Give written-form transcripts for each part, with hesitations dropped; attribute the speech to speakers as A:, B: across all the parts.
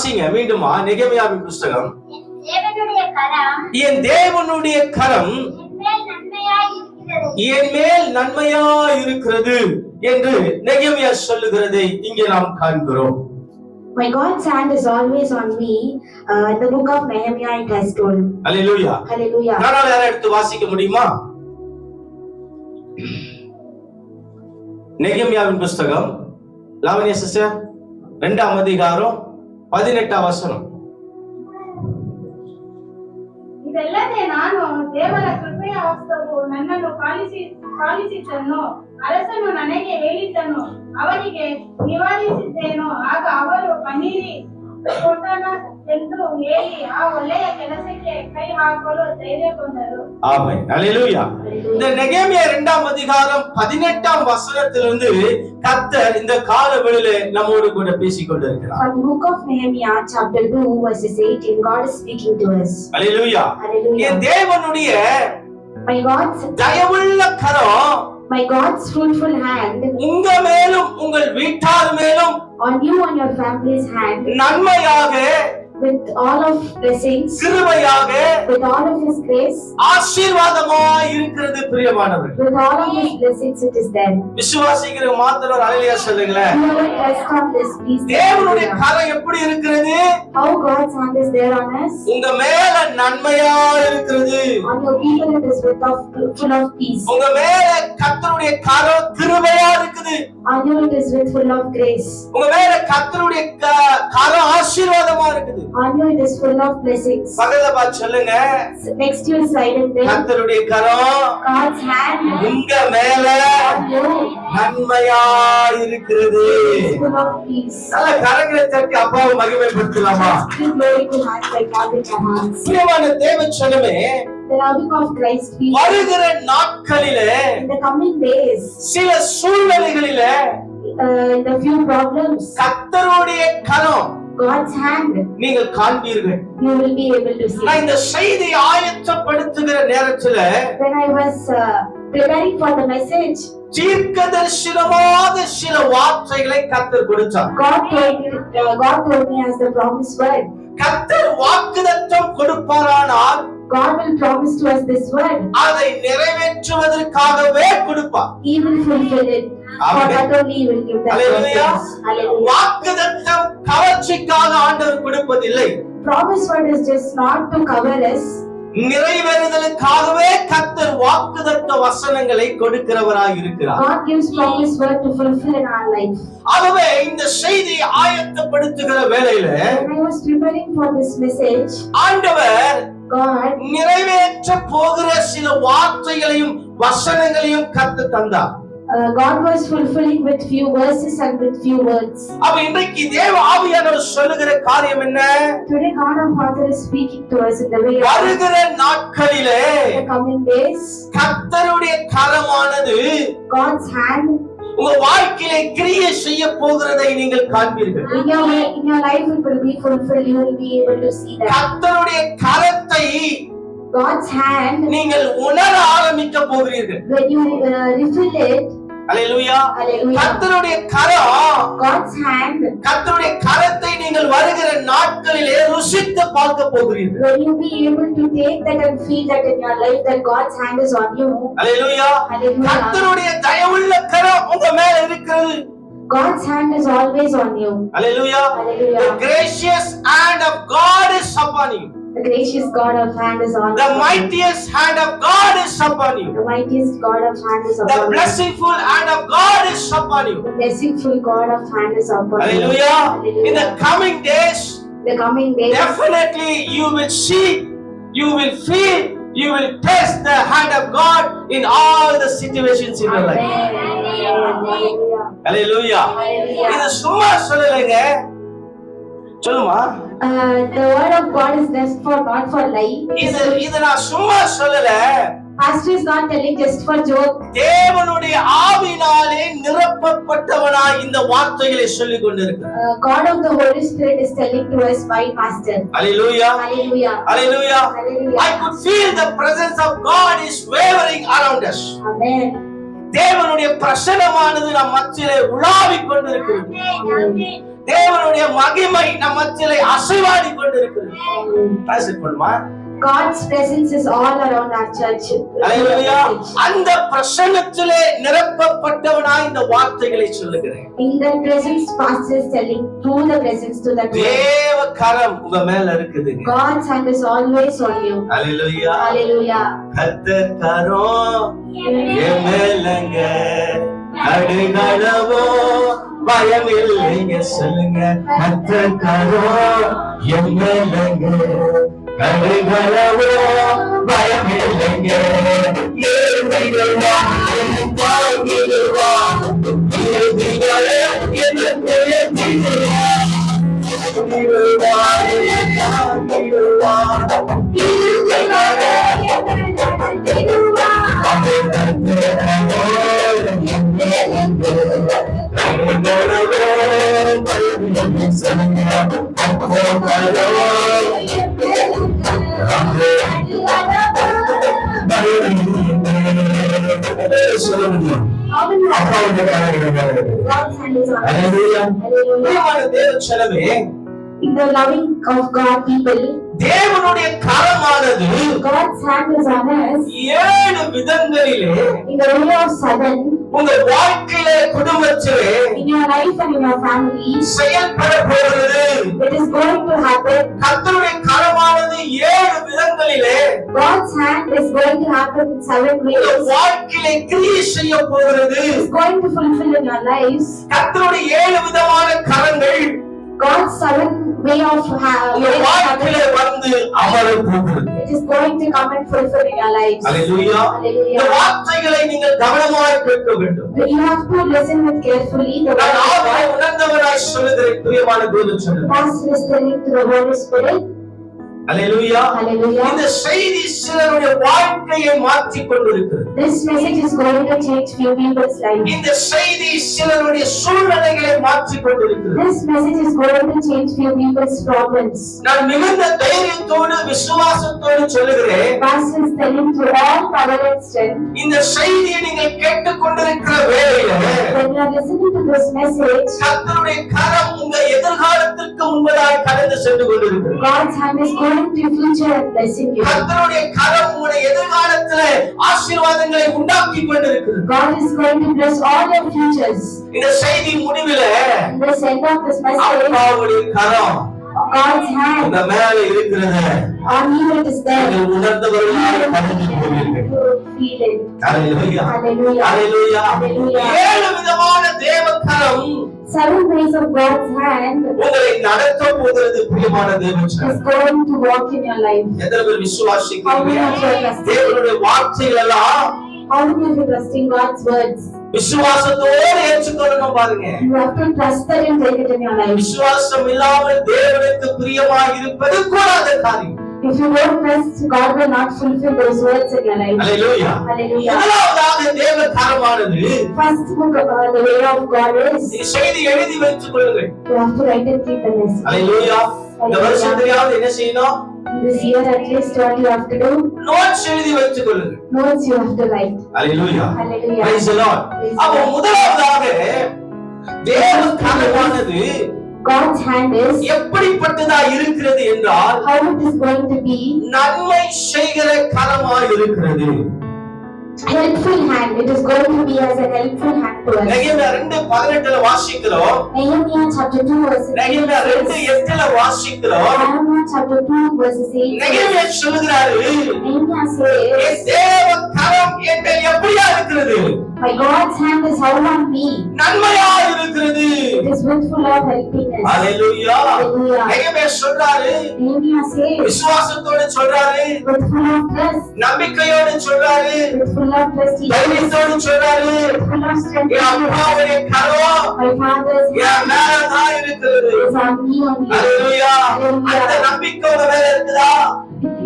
A: வாசிங்க மீண்டுமா நெகேமியாவின் புத்தகம்.
B: என் தேவனுடைய கரம்
A: என் மேல் நன்மையாய் இருக்கிறது என்று நெகேமியா சொல்லுகிறதை இங்கே நாம் காண்கிறோம்.
C: My God's hand is always on me. In the book of Nehemiah it has told.
A: Hallelujah.
C: Hallelujah.
A: நானால யாரை எடுத்து வாசிக்க முடியுமா? நெகேமியாவின் புத்தகம் லாவண்யா சிஸ்டர் 2ஆம் அதிகாரம் 18ஆம் வசனம்.
D: ಇದಲ್ಲದೆ ನಾನು ದೇವರ ಕೃಪೆಯ ಹಸ್ತವು ನನ್ನನ್ನು ಪಾಲಿಸಿದ್ದನ್ನು ಅರಸನು ನನಗೆ ಹೇಳಿದ್ದನು ಅವರಿಗೆ ನಿವಾರಿಸಿದ್ದೇನೋ. ಆಗ ಅವರು ಕಣ್ಣೀರಿ ಕೊಟ್ಟನ ಎಂದು ಹೇಳಿ ಆ ಒಳ್ಳೆಯ ಕೆಲಸಕ್ಕೆ ಕೈ ಹಾಕಲು ಧೈರ್ಯಗೊಂಡರು.
A: ஆமென். ஹalleluya. இந்த நெகேமியா 2ஆம் அதிகாரம் 18ஆம் வசனத்திலிருந்து கர்த்தர் இந்த காலவெளியிலே நம்மோடு கூட பேசிக் கொண்டிருக்கிறார்.
C: From the book of Nehemiah chapter 2 verses 18 God is speaking to us.
A: ஹalleluya. என் தேவனுடைய
C: My God's
A: தயவுள்ள கரம்,
C: my God's fruitful hand
A: உங்க மேலும் உங்கள் வீட்டார் மேலும்
C: on you and your family's hand
A: நன்மையாக,
C: with all of blessings,
A: கிருபையாக,
C: with all of His grace,
A: ஆசீர்வாதமாய் இருக்கிறது பிரியமானவர்களே.
C: with all of His blessings it is there.
A: விசுவாசிக்கிற மாத்திரம் ஹalleluya சொல்லுங்களேன்.
C: Whoever trusts on this, please.
A: தேவனுடைய கரம் எப்படி இருக்கிறது?
C: How God's hand is there on us.
A: உங்க மேல நன்மையா இருக்கிறது.
C: On your people it is full of peace.
A: உங்க மேல கர்த்தருடைய கரம் கிருபையா இருக்குது.
C: On you it is full of grace.
A: உங்க மேல கர்த்தருடைய கரம் ஆசீர்வாதமா இருக்குது.
C: On you it is full of blessings.
A: பக்கத்துல பார்த்து சொல்லுங்க.
C: Next to your side and there.
A: கர்த்தருடைய கரம்
C: God's hand
A: உங்க மேல
C: on you
A: நன்மையா இருக்கிறது.
C: is full of peace.
A: நல்ல கரங்களை தட்டி அப்பாவை மகிமைப்படுத்தலாமா?
C: Give glory to hands by clapping your hands.
A: பிரியமான தேவ ஜனமே,
C: The love of Christ people.
A: வருகிற நாட்களிலே
C: In the coming days,
A: சில சூழ்நிலைகளிலே
C: in the few problems,
A: கர்த்தருடைய கரம்
C: God's hand
A: நீங்கள் காண்பீர்கள்.
C: you will be able to see.
A: நான் இந்த செய்தி ஆயத்தப்படுத்துகிற நேரத்துல
C: When I was preparing for the message,
A: தீர்க்கதரிசனமான சில வார்த்தைகளை கர்த்தர் கொடுத்தார்.
C: God told me as the promised word.
A: கர்த்தர் வாக்குத்தத்தம் கொடுப்பாரானால்
C: God will promise to us this word.
A: அதை நிறைவேற்றுவதற்காகவே கொடுப்பார்.
C: He will fulfill it. For that only He will give that
A: Hallelujah.
C: promise. Hallelujah.
A: வாக்குத்தத்தம் கவர்ச்சிக்காக ஆண்டவர் கொடுப்பதில்லை.
C: Promise word is just not to cover us.
A: நிறைவேறுதலுக்காகவே கர்த்தர் வாக்குத்தத்த வசனங்களை கொடுக்கிறவராய் இருக்கிறார்.
C: God gives promise word to fulfill in our life.
A: ஆகவே இந்த செய்தி ஆயத்தப்படுத்துகிற வேளையில
C: When I was preparing for this message,
A: ஆண்டவர்
C: God
A: நிறைவேற்ற போகிற சில வார்த்தைகளையும் வசனங்களையும் கர்த்தர் தந்தார்.
C: God was fulfilling with few verses and with few words.
A: அப்ப இன்றைக்கு தேவ ஆவியானவர் சொல்லுகிற காரியம் என்ன?
C: Today God our Father is speaking to us in the way of
A: வருகிற நாட்களிலே
C: the coming days.
A: கர்த்தருடைய கரமானது
C: God's hand
A: உங்க வாழ்க்கையிலே கிரியை செய்ய போகிறதை நீங்கள் காண்பீர்கள்.
C: in your life it will be fulfilled. You will be able to see that.
A: கர்த்தருடைய கரத்தை
C: God's hand
A: நீங்கள் உணர ஆரம்பிக்க போகிறீர்கள்.
C: when you refill it.
A: Hallelujah.
C: Hallelujah.
A: கர்த்தருடைய கரம்,
C: God's hand
A: கர்த்தருடைய கரத்தை நீங்கள் வருகிற நாட்களிலே ருசித்து பார்க்க போகிறீர்கள்.
C: when you be able to take that and feel that in your life that God's hand is on you.
A: Hallelujah.
C: Hallelujah.
A: கர்த்தருடைய தயவுள்ள கரம் உங்க மேல இருக்கிறது.
C: God's hand is always on you.
A: Hallelujah.
C: Hallelujah.
A: The gracious hand of God is upon you.
C: The gracious God of hand is on
A: The
C: you.
A: mightiest hand of God is upon you.
C: The mightiest God of hand is
A: The
C: upon you.
A: blessingful hand of God is upon you.
C: The blessingful God of hand is upon you.
A: Hallelujah. In the coming days,
C: The coming days,
A: definitely you will see, you will feel, you will taste the hand of God in all the situations in your life.
C: Hallelujah.
A: Hallelujah. இது சும்மா சொல்லலைங்க. சொல்லுமா?
C: The word of God is just for not for lie.
A: இது நான் சும்மா சொல்லல.
C: Pastor is not telling just for joke.
A: தேவனுடைய ஆவியினாலே நிரப்பப்பட்டவனாய் இந்த வார்த்தைகளை சொல்லிக் கொண்டிருக்கிறார்.
C: God of the Holy Spirit is telling to us by Pastor.
A: Hallelujah.
C: Hallelujah.
A: Hallelujah.
C: Hallelujah.
A: I could feel the presence of God is wavering around us.
C: Amen.
A: தேவனுடைய பிரசன்னமானது நம் மத்தியிலே உலாவிக் கொண்டிருக்கிறது. தேவனுடைய மகிமை நம் மத்தியிலே அசைவாடி கொண்டிருக்கிறது. ட்ரான்ஸ்லேட் பண்ணுமா?
C: God's presence is all around our church.
A: அல்லேலூயா. அந்த பிரசன்னத்திலே நிரப்பப்பட்டவனாய் இந்த வார்த்தைகளை சொல்லுகிறேன்.
C: In the presence, pastor is telling through the presence to the
A: தேவ கரம் உங்க மேல இருக்குதுங்க.
C: God's hand is always on you.
A: Hallelujah.
C: Hallelujah.
A: கர்த்தர் கரம் என் மேலங்க, கடுகளவோ பயம் இல்லைங்க. சொல்லுங்க, கர்த்தர் கரம் என் மேலங்க, கடுகளவோ பயம் இல்லைங்க. ஏழைகளா என்னை தாங்கிடுவா, ஏழைகளே என்னை தேற்றிடுவா, ஏழைகளா என்னை தாங்கிடுவா, ஏழைகளே என்னை தேற்றிடுவா. அவன் கர்த்தர் கரம் என் மேலங்க, கடுகளவோ பயம் இல்லைங்க. சொல்லுங்க, கர்த்தர் கரம்
C: In the loving of God people,
A: தேவனுடைய கரமானது
C: God's hand is on us
A: 7 விதங்களிலே
C: in the way of sudden
A: உங்க வாழ்க்கையிலே, குடும்பத்திலே
C: in your life and in your family.
A: செயல்பட போகிறது.
C: It is going to happen.
A: கர்த்தருடைய கரமானது 7 விதங்களிலே
C: God's hand is going to happen in 7
A: உங்க
C: ways.
A: வாழ்க்கையிலே கிரியை செய்ய போகிறது.
C: It's going to fulfill in your lives.
A: கர்த்தருடைய 7 விதமான கரங்கள்
C: God's 7 way of
A: உங்க வாழ்க்கையிலே வந்து அமர போகிறது.
C: it is going to come and fulfill in your lives.
A: அல்லேலூயா. இந்த
C: Hallelujah.
A: வார்த்தைகளை நீங்கள் கவனமாய் கேட்க வேண்டும்.
C: You have to listen with carefully the
A: நான்
C: word of
A: ஆவியை
C: God.
A: உணர்ந்தவராய் சொல்லுகிறேன். பிரியமான தேவ சொல்லுங்க.
C: Pastor is telling to the Holy Spirit.
A: Hallelujah.
C: Hallelujah.
A: இந்த செய்தி சிலருடைய வாழ்க்கையை மாற்றிக் கொண்டிருக்கிறது.
C: This message is going to change few people's lives.
A: இந்த செய்தி சிலருடைய சூழ்நிலைகளை மாற்றிக் கொண்டிருக்கிறது.
C: This message is going to change few people's problems.
A: நான் மிகுந்த தைரியத்தோடு விசுவாசத்தோடு சொல்லுகிறேன்.
C: Pastor is telling to all power and strength.
A: இந்த செய்தியை நீங்கள் கேட்டுக் கொண்டிருக்கிற வேளையிலே
C: When you are listening to this message,
A: கர்த்தருடைய கரம் உங்க எதிர்காலத்திற்கு முன்பதாய் கடந்து சென்று கொண்டிருக்கிறது.
C: God's hand is going to future and blessing you.
A: கர்த்தருடைய கரம் உங்களுடைய எதிர்காலத்திலே ஆசீர்வாதங்களை உண்டாக்கி கொண்டிருக்கிறது.
C: God is going to bless all your futures.
A: இந்த செய்தி முடிவிலே
C: In the end of this message,
A: அப்பாவுடைய கரம்
C: God's hand
A: உங்க மேல இருக்கிறது.
C: on you it is there.
A: நீங்கள் உணர்ந்தவர்களாக கடந்து போவீர்கள்.
C: You feel it.
A: Hallelujah.
C: Hallelujah.
A: Hallelujah.
C: Hallelujah.
A: 7 விதமான தேவ கரம்
C: 7 ways of God's hand
A: உங்களை நடத்த போகிறது. பிரியமான
C: is
A: தேவச்சனம்,
C: going to walk in your life.
A: எத்தனை பேர் விசுவாசிக்கிறீங்க?
C: How many of you are trusting?
A: தேவனுடைய வார்த்தைகள் எல்லாம்
C: How many of you are trusting God's words?
A: விசுவாசத்தோடு ஏற்றுக்கொள்ளணும். பாருங்க,
C: You have to trust that and take it in your life.
A: விசுவாசம் இல்லாமல் தேவனுக்கு பிரியமாக இருப்பது கூடாத காரியம்.
C: If you don't trust, God will not fulfill those words in your life.
A: Hallelujah.
C: Hallelujah.
A: முதலாவதாக தேவ கரமானது
C: First book of the way of God is
A: இந்த செய்தி எழுதி வைத்துக் கொள்ளுங்கள்.
C: you have to write and keep the message.
A: அல்லேலூயா. இந்த வருஷத்திலேயாவது என்ன செய்யணும்?
C: This year at least what you have to do,
A: notes எழுதி வைத்துக் கொள்ளுங்கள்.
C: notes you have to write.
A: Hallelujah.
C: Hallelujah.
A: Praise the Lord.
C: Praise
A: அப்போ
C: God.
A: முதலாவதாக தேவ கரமானது
C: God's hand is
A: எப்படிப்பட்டதா இருக்கிறது என்றால்
C: how it is going to be
A: நன்மை செய்கிற கரமாய் இருக்கிறது.
C: helpful hand. It is going to be as a helpful hand to us.
A: நெகேமியா 2:18 வாசிக்கிறோம்.
C: Nehemiah chapter 2 verse 8.
A: நெகேமியா 2:8 வாசிக்கிறோம்.
C: Nehemiah chapter 2 verse 8.
A: நெகேமியா சொல்லுகிறாரு,
C: Nehemiah
A: என்
C: says,
A: தேவ கரம் என் மேல் எப்படியா இருக்கிறது?
C: my God's hand is all on me.
A: நன்மையா இருக்கிறது.
C: It is with full of helpiness.
A: Hallelujah.
C: Hallelujah.
A: நெகேமியா சொல்றாரு,
C: Nehemiah says,
A: விசுவாசத்தோடு சொல்றாரு,
C: with full of trust,
A: நம்பிக்கையோடு சொல்றாரு,
C: with full of trust, he says,
A: தைரியத்தோடு சொல்றாரு,
C: with full of strength,
A: என் அப்பாவுடைய கரம்
C: my Father's
A: என்
C: hand
A: மேலதான் இருக்கிறது.
C: is on me only.
A: அல்லேலூயா. அந்த நம்பிக்கை உங்க மேல இருக்குதா?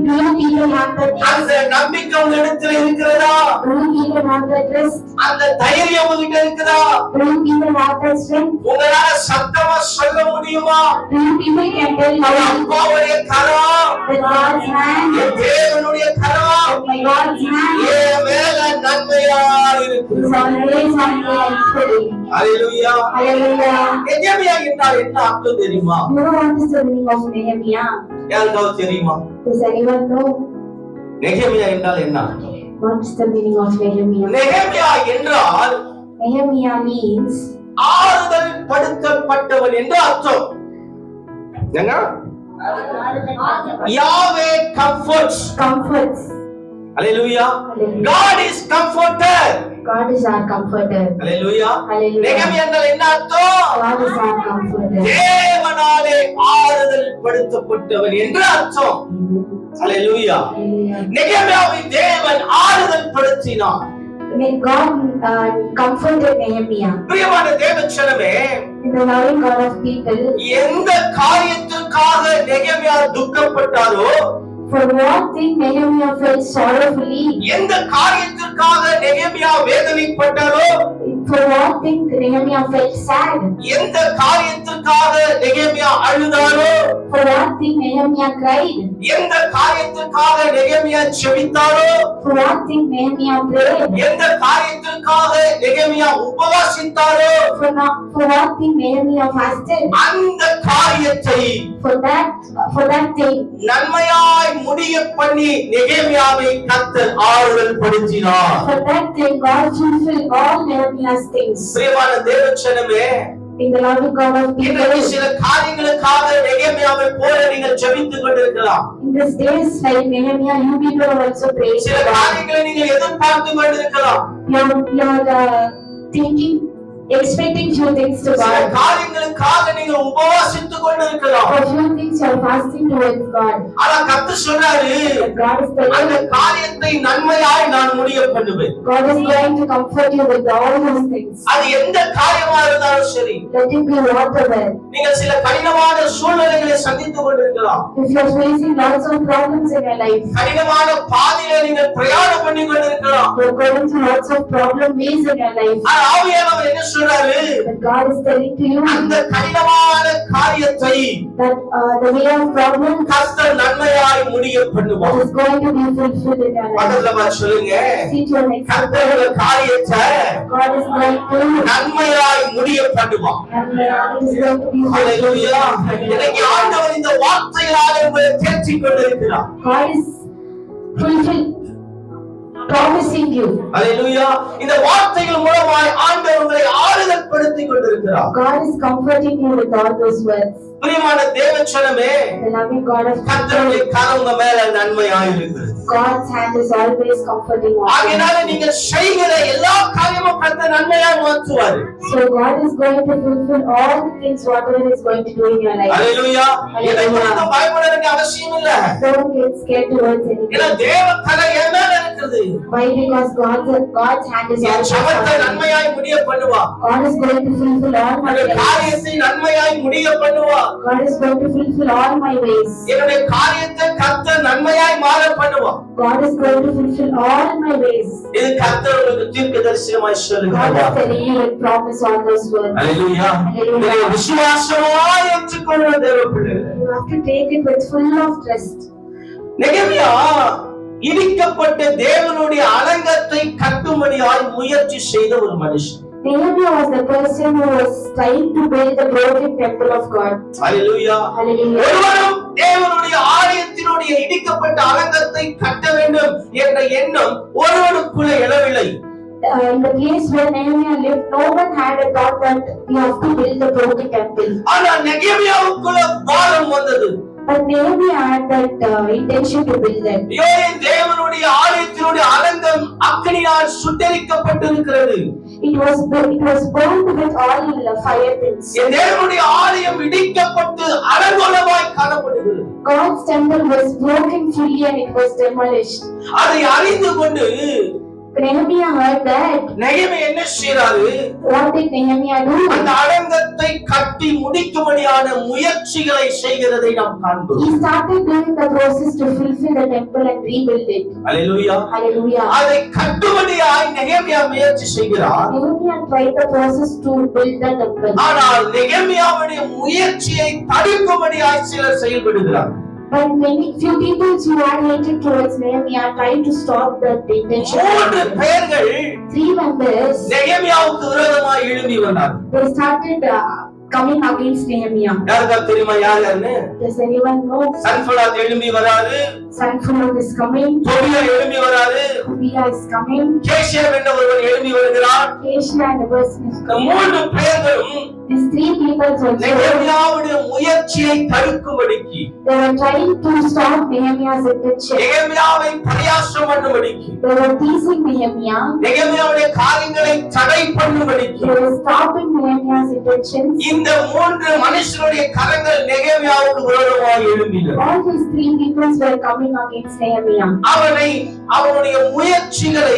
C: Do you people have that trust?
A: அந்த நம்பிக்கை உங்க இடத்துல இருக்கிறதா?
C: Do you people have that trust?
A: அந்த தைரியம் உங்ககிட்ட இருக்குதா?
C: Do you people have that strength?
A: உங்களால சத்தமா சொல்ல முடியுமா?
C: Do you people can tell
A: N
C: how
A: அப்பாவுடைய கரம்,
C: that God's hand,
A: என் தேவனுடைய கரம்
C: my God's hand
A: என் மேல நன்மையாய் இருக்கிறது.
C: It's always on me helpful.
A: Hallelujah.
C: Hallelujah.
A: நெகேமியா என்றால் என்ன அர்த்தம் தெரியுமா?
C: You know what is the meaning of Nehemiah?
A: யாருக்காவது தெரியுமா?
C: Does anyone know
A: நெகேமியா என்றால் என்ன?
C: what is the meaning of Nehemiah?
A: நெகேமியா என்றால்
C: Nehemiah means
A: ஆறுதல் படுத்தப்பட்டவன் என்று அர்த்தம். என்ன? Yahweh comforts.
C: comforts.
A: ஹalleluya.
C: Hallelujah.
A: God is comforter.
C: God is our comforter.
A: ஹalleluya.
C: Hallelujah.
A: நெகேமியா என்றால் என்ன அர்த்தம்?
C: God is our comforter.
A: தேவனாலே ஆறுதல் படுத்தப்பட்டவன் என்று அர்த்தம். ஹalleluya.
C: Hallelujah.
A: நெகேமியாவை தேவன் ஆறுதல் படுத்தினார்.
C: God comforted Nehemiah.
A: பிரியமான தேவச்சனமே,
C: In the loving God of people,
A: எந்த காரியத்திற்காக நெகேமியா துக்கப்பட்டாரோ,
C: for what thing Nehemiah felt sorrowfully,
A: எந்த காரியத்திற்காக நெகேமியா வேதனைப்பட்டாரோ,
C: for what thing Nehemiah felt sad,
A: எந்த காரியத்திற்காக நெகேமியா அழுதாரோ,
C: for what thing Nehemiah cried,
A: எந்த காரியத்திற்காக நெகேமியா ஜெபித்தாரோ,
C: for what thing Nehemiah prayed,
A: எந்த காரியத்திற்காக நெகேமியா உபவாசித்தாரோ,
C: for what thing Nehemiah fasted,
A: அந்த காரியத்தை
C: for that thing,
A: நன்மையாய் முடிய பண்ணி நெகேமியாவை கர்த்தர் ஆறுதல் படுத்தினார்.
C: for that thing God fulfilled all Nehemiah's things.
A: பிரியமான தேவச்சனமே,
C: In the loving God of people,
A: இன்றைக்கு சில காரியங்களுக்காக நெகேமியாவை போல நீங்கள் ஜெபித்துக் கொண்டிருக்கலாம்.
C: in these days like Nehemiah, you people are also praying
A: சில
C: to God.
A: காரியங்களை நீங்கள் எதிர்பார்த்து கொண்டிருக்கலாம்.
C: You're thinking, expecting few things to
A: சில
C: God.
A: காரியங்களுக்காக நீங்கள் உபவாசித்துக் கொண்டிருக்கலாம்.
C: For few things you're fasting towards God.
A: ஆனா கர்த்தர் சொன்னாரு,
C: But God is
A: அந்த
C: telling,
A: காரியத்தை நன்மையாய் நான் முடிய பண்ணுவேன்.
C: God is going to comfort you with all those things.
A: அது எந்த காரியமா இருந்தாலும் சரி.
C: Let it be whatever.
A: நீங்கள் சில கடினமான சூழ்நிலைகளை சந்தித்துக் கொண்டிருக்கலாம்.
C: If you're facing lots of problems in your life,
A: கடினமான பாதையில நீங்கள் பிரயாணம் பண்ணி கொண்டிருக்கலாம்.
C: you're going through lots of problem ways in your life.
A: ஆனா ஆவியானவர் என்ன சொல்றாரு?
C: But God is telling to you
A: அந்த கடினமான காரியத்தை
C: that the way of problem
A: கர்த்தர் நன்மையாய் முடிய பண்ணுவார்.
C: is going to be fulfilled in your life.
A: பக்கத்துல பார்த்து சொல்லுங்க,
C: See to your next
A: கர்த்தர் அந்த காரியத்தை
C: God is going to
A: நன்மையாய் முடிய பண்ணுவார்.
C: and it is going to be
A: hallelujah.
C: fulfilled.
A: இன்னைக்கு ஆண்டவர் இந்த வார்த்தைகளால் உங்களை தேற்றிக் கொண்டிருக்கிறார்.
C: God is promising you.
A: ஹalleluya. இந்த வார்த்தைகள் மூலமாய் ஆண்டவர் உங்களை ஆறுதல் படுத்திக் கொண்டிருக்கிறார்.
C: God is comforting you with all those words.
A: பிரியமான தேவச்சனமே,
C: The loving God of
A: கர்த்தருடைய கரம் உங்க மேல நன்மையாய் இருக்கிறது.
C: God's hand is always comforting you.
A: ஆகையால நீங்க செய்கிற எல்லா காரியமும் கர்த்தர் நன்மையாய் மாற்றுவார்.
C: So God is going to fulfill all the things whatever is going to do in your life.
A: ஹalleluya. எதை குறித்து பயப்பட வேண்டிய அவசியம் இல்ல.
C: Don't get scared towards anything.
A: ஏன்னா தேவ கரம் என் மேல இருக்குது.
C: Why? Because God's hand is
A: N
C: always
A: ஜெபத்தை
C: comforting.
A: நன்மையாய் முடிய பண்ணுவா.
C: God is going to fulfill all my
A: என்னுடைய
C: ways.
A: காரியத்தை நன்மையாய் முடிய பண்ணுவா.
C: God is going to fulfill all my ways.
A: என்னுடைய காரியத்தை கர்த்தர் நன்மையாய் மாற பண்ணுவா.
C: God is going to fulfill all my ways.
A: இது கர்த்தர் உங்களுக்கு தீர்க்கதரிசனமாய்
C: God
A: சொல்லுகிறார்.
C: is telling you and promise all those words.
A: ஹalleluya. இதை விசுவாசமாய் ஏற்றுக்கொள்ள தேவ பிள்ளைகளே.
C: You have to take it with full of trust.
A: நெகேமியா இடிக்கப்பட்ட தேவனுடைய அலங்கத்தை கட்டும்படியாய் முயற்சி செய்த ஒரு மனுஷன்.
C: Nehemiah was the person who was trying to build the broken temple of God.
A: Hallelujah.
C: Hallelujah.
A: ஒருவரும் தேவனுடைய ஆலயத்தினுடைய இடிக்கப்பட்ட அலங்கத்தை கட்ட வேண்டும் என்ற எண்ணம் ஒருவனுக்குள்ள எழவில்லை.
C: In the place where Nehemiah lived, no one had a thought that we have to build the broken temple.
A: ஆனா நெகேமியாவுக்குள்ள பாரம் வந்தது.
C: But Nehemiah had that intention to build that.
A: தேவனுடைய ஆலயத்தினுடைய அலங்கம் அக்கினியால் சுட்டெரிக்கப்பட்டிருக்கிறது.
C: It was burned with all fire things.
A: தேவனுடைய ஆலயம் இடிக்கப்பட்டு அலங்கோலமாய் காணப்படுகிறது.
C: God's temple was broken fully and it was demolished.
A: அதை அறிந்து கொண்டு
C: Nehemiah heard that.
A: நெகேமியா என்ன செய்றாரு?
C: What did Nehemiah do?
A: அந்த அலங்கத்தை கட்டி முடிக்கும்படியான முயற்சிகளை செய்கிறதை நாம் காண்போம்.
C: He started doing the process to fulfill the temple and rebuild it.
A: Hallelujah.
C: Hallelujah.
A: அதை கட்டும்படியாய் நெகேமியா முயற்சி செய்கிறார்.
C: Nehemiah tried the process to build the temple.
A: ஆனால் நெகேமியாவுடைய முயற்சியை தடுக்கும்படியாய் சிலர் செயல்படுகிறார்.
C: But many few people who are hated towards Nehemiah tried to stop the intention.
A: 3 பேர்கள்
C: 3 members,
A: நெகேமியாவுக்கு விரோதமாய் எழும்பி வந்தார்கள்.
C: they started coming against Nehemiah.
A: யாருக்கு தெரியுமா யார் யாருன்னு?
C: Does anyone know?
A: சன்பல்லாத் எழும்பி வராரு,
C: Sanballat is coming.
A: தொபியா எழும்பி வராரு,
C: Tobiah is coming.
A: கேஷியம் என்ற ஒருவன் எழும்பி வருகிறார்.
C: Kesha and the person is
A: இந்த
C: coming.
A: 3 பேர்களும்
C: These 3 people also,
A: நெகேமியாவுடைய முயற்சியை தடுக்கும்படிக்கு,
C: they were trying to stop Nehemiah's intention.
A: நெகேமியாவை பரியாசம் பண்ணும்படிக்கு,
C: They were teasing Nehemiah.
A: நெகேமியாவுடைய காரியங்களை தடை பண்ணும்படிக்கு
C: They were stopping Nehemiah's intentions.
A: இந்த 3 மனுஷருடைய கரங்கள் நெகேமியாவுக்கு விரோதமாக எழும்பின.
C: All these 3 people were coming against Nehemiah.
A: அவனுடைய முயற்சிகளை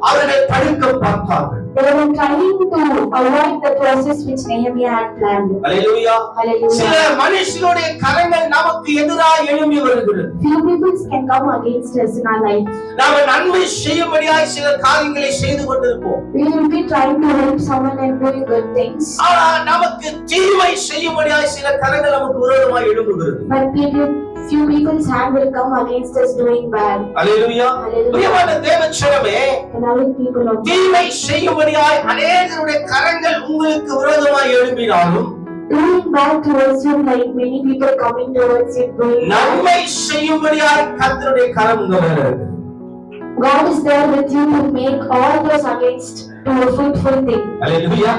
A: அவர்கள் தடுக்க பார்த்தார்கள்.
C: They were trying to avoid the process which Nehemiah had planned.
A: Hallelujah.
C: Hallelujah.
A: சில மனுஷருடைய கரங்கள் நமக்கு எதிராக எழும்பி வருகிறது.
C: Few people can come against us in our life.
A: நாம நன்மை செய்யும்படியாய் சில காரியங்களை செய்து கொண்டிருப்போம்.
C: We will be trying to help someone and doing good things.
A: ஆனா நமக்கு தீமை செய்யும்படியாய் சில கரங்கள் நமக்கு விரோதமாக எழும்புகிறது.
C: But few people's hand will come against us doing bad.
A: அல்லேலூயா. பிரியமான தேவச்சனமே,
C: People of
A: தீமை செய்யும்படியாய் அநேகருடைய கரங்கள் உங்களுக்கு விரோதமாக எழும்பினாலும்
C: doing bad towards you, like many people coming towards you doing bad.
A: நன்மை செய்யும்படியாய் கர்த்தருடைய கரம் உங்க மேல இருக்கு.
C: God is there with you to make all those against to a fruitful thing.
A: அல்லேலூயா.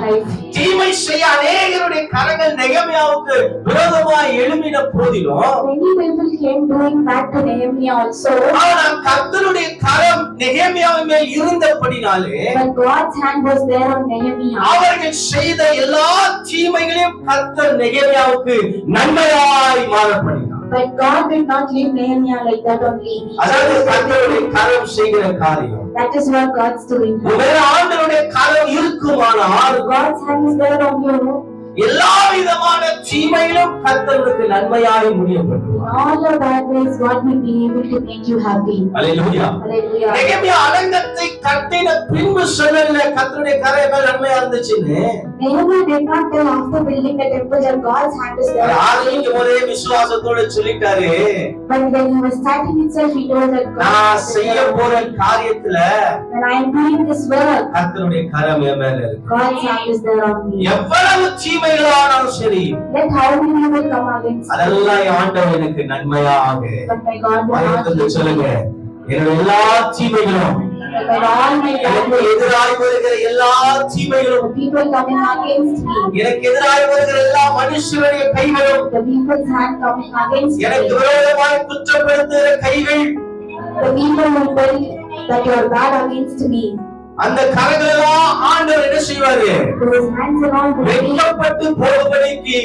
A: தீமை செய்ய அநேகருடைய கரங்கள் நெகேமியாவுக்கு விரோதமாய் எழும்பின போதிலும்
C: Many people came doing bad to Nehemiah also.
A: ஆனால் கர்த்தருடைய கரம் நெகேமியாவின் மேல் இருந்தபடினாலே
C: But God's hand was there on Nehemiah.
A: அவர்கள் செய்த எல்லா தீமைகளையும் கர்த்தர் நெகேமியாவுக்கு நன்மையாய் மாறப்படினார்.
C: But God did not leave Nehemiah like that only.
A: அதாவது கர்த்தருடைய கரம் செய்கிற காரியம்.
C: That is what God's doing.
A: உங்கள் ஆண்டவருடைய கரம் இருக்குமானால்
C: God's hand is there on you.
A: எல்லா விதமான தீமையிலும் கர்த்தருக்கு நன்மையாய் முடியப்படுவார்.
C: All your bad ways, God will be able to make you happy.
A: Hallelujah.
C: Hallelujah.
A: நெகேமியா அலங்கத்தை கட்டின பின்பு சொல்லல கர்த்தருடைய கரம் மேல் நன்மையா இருந்துச்சுன்னு.
C: Nehemiah did not tell after building the temple that God's hand is there.
A: ஆரம்பிக்கும் போதே விசுவாசத்தோட சொல்லிட்டாரு,
C: But when he was starting itself, he told that
A: நான் செய்ய போற காரியத்துல
C: when I am doing this work,
A: கர்த்தருடைய கரம் என் மேல இருக்கு.
C: God's hand is there on me.
A: எவ்வளவு தீமைகளானாலும் சரி,
C: Let how many will come against me,
A: அதெல்லாம் என் ஆண்டவர் எனக்கு நன்மையாக.
C: but my God will not
A: வாய்ப்பு
C: leave
A: சொல்லுங்க,
C: me.
A: என்னோட எல்லா தீமைகளும்,
C: But all my bad
A: எனக்கு
C: ways,
A: எதிராய் வருகிற எல்லா தீமைகளும்,
C: the people coming against me,
A: எனக்கு எதிராய் வருகிற எல்லா மனுஷருடைய கைகளும்,
C: the people's hand coming against
A: எனக்கு
C: me,
A: விரோதமாய் குற்றப்படுத்துகிற கைகள்,
C: the people who tell that you are bad against me,
A: அந்த கரங்கள் எல்லாம் ஆண்டவர் என்ன செய்வாரு?
C: those hands and all will be
A: வெட்கப்பட்டு போகும்படிக்கு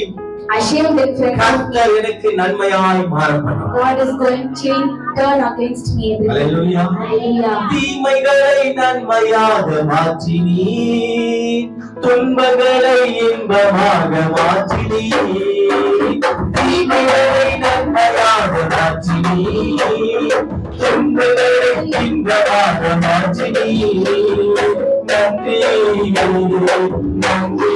C: ashamed and fret.
A: கர்த்தர் எனக்கு நன்மையாய் மாறப்பட்டார்.
C: God is going to turn against me.
A: Hallelujah.
C: Hallelujah.
A: தீமைகளை நன்மையாக மாற்றினீர், துன்பங்களை இன்பமாக மாற்றினீர். தீமைகளை நன்மையாக மாற்றினீர், துன்பங்களை இன்பமாக மாற்றினீர். நன்றி நன்றி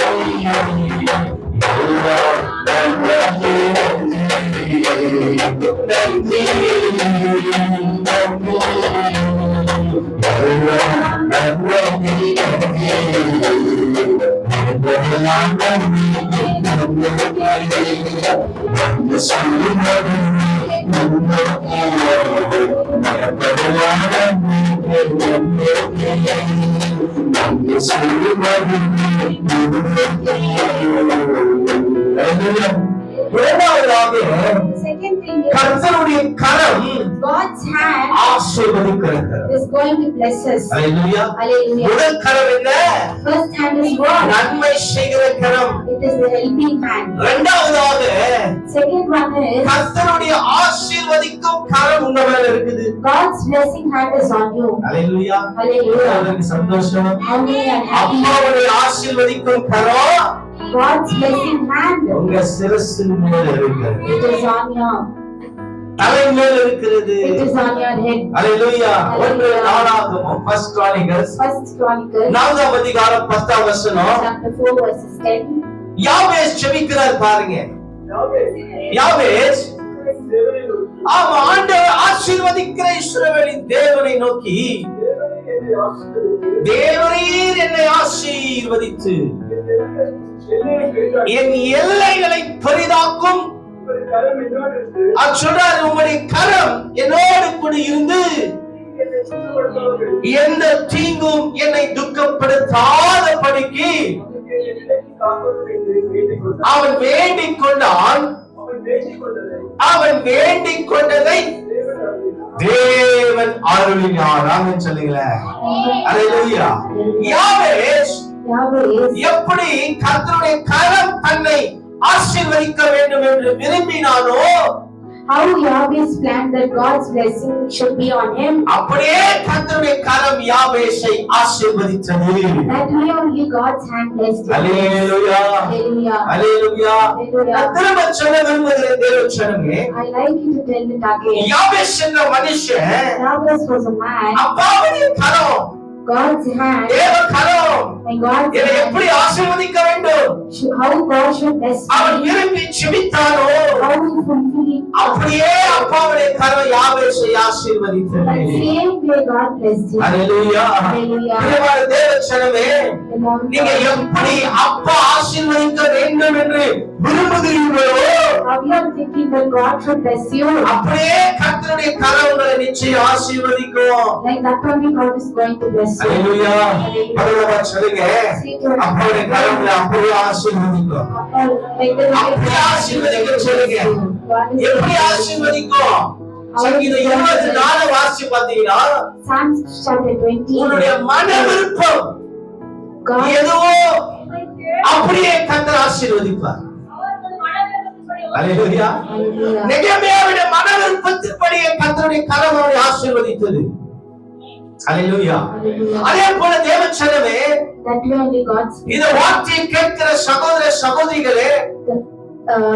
C: Second thing is
A: கர்த்தருடைய கரம்
C: God's hand
A: ஆசீர்வதிக்கிறது.
C: is going to bless us.
A: Hallelujah.
C: Hallelujah.
A: முதல் கரம் என்ன?
C: First hand is God.
A: நன்மை செய்கிற கரம்.
C: It is the helping hand.
A: இரண்டாவதாக
C: Second one is
A: கர்த்தருடைய ஆசீர்வதிக்கும் கரம் உங்க மேல இருக்குது.
C: God's blessing hand is on you.
A: Hallelujah.
C: Hallelujah.
A: எனக்கு சந்தோஷம்.
C: Amen and happy.
A: அப்பாவுடைய ஆசீர்வதிக்கும் கரம்
C: God's blessing hand.
A: உங்க சிரசின் மேல இருக்கிறது.
C: It is on your.
A: தலை மேல இருக்கிறது.
C: It is on your head.
A: அல்லேலூயா. ஒன்று நாளாகமம் First Chronicles
C: First Chronicles
A: 4ஆம் அதிகாரம் 10ஆம் வசனம்.
C: chapter 4 verses 10.
A: யாவேஸ் ஜெபிக்கிறார் பாருங்க. யாவேஸ் இருக்கிற இஸ்ரவேலின் தேவனை நோக்கி, தேவரீர் என்னை ஆசீர்வதித்து என் எல்லைகளை பெரிதாக்கும். சொல்றாரு, உம்முடைய கரம் என்னோடு கூட இருந்து எந்த தீங்கும் என்னை துக்கப்படுத்தாதபடிக்கு அவன் வேண்டிக் கொண்டான். அவன் வேண்டிக் கொண்டதை தேவன் அருளினார். ஆமென் சொல்லுங்களேன். அல்லேலூயா. யாவேஸ் எப்படி கர்த்தருடைய கரம் தன்னை ஆசீர்வதிக்க வேண்டும் என்று விரும்பினானோ,
C: how Yahweh's planned that God's blessing should be on him,
A: அப்படியே கர்த்தருடைய கரம் யாவேசை ஆசீர்வதித்தது.
C: that way only God's hand blessed him.
A: Hallelujah.
C: Hallelujah.
A: அல்லேலூயா. நான் திரும்ப சொல்ல விரும்புகிற தேவச்சனமே,
C: I like you to tell it again.
A: யாவேஸ் என்ற மனுஷன்,
C: Yahweh was a man,
A: அப்பாவுடைய கரம்,
C: God's hand,
A: தேவ கரம்
C: my God's
A: என்னை
C: hand,
A: எப்படி ஆசீர்வதிக்க வேண்டும்,
C: how God should bless
A: அவன்
C: me,
A: விரும்பி செபித்தானோ,
C: how he fulfill it.
A: அப்படியே அப்பாவுடைய கரம் யாவேசை
C: That
A: ஆசீர்வதித்தது.
C: same way God blessed him.
A: Hallelujah.
C: Hallelujah.
A: பிரியமான தேவச்சனமே, நீங்க எப்படி அப்பா ஆசீர்வதிக்க வேண்டும் என்று விரும்புகிறீர்களோ,
C: How you are thinking that God should bless you,
A: அப்படியே கர்த்தருடைய கரம் உங்களை நிச்சயம் ஆசீர்வதிக்கும்.
C: like that only God is going to bless you.
A: அல்லேலூயா. பரலோக சொல்லுங்க, அப்பாவுடைய கரம் உங்களை அப்படியே ஆசீர்வதிக்கும்.
C: Like the
A: அப்படியே ஆசீர்வதிக்க சொல்லுங்க. எப்படி ஆசீர்வதிக்கும்? சங்கீதம் 24 வாசி பாத்தீங்கன்னா,
C: Psalms chapter 20,
A: உன்னுடைய மன விருப்பம்
C: God,
A: எதுவோ அப்படியே கர்த்தர் ஆசீர்வதிப்பார். அல்லேலூயா.
C: Hallelujah.
A: நெகேமியாவுடைய மன விருப்பத்தின்படியே கர்த்தருடைய கரம் அவரை ஆசீர்வதித்தது. அல்லேலூயா.
C: Hallelujah.
A: அதே போல தேவச்சனமே,
C: That way only God's
A: இந்த வார்த்தையை கேட்கிற சகோதர சகோதரிகளே,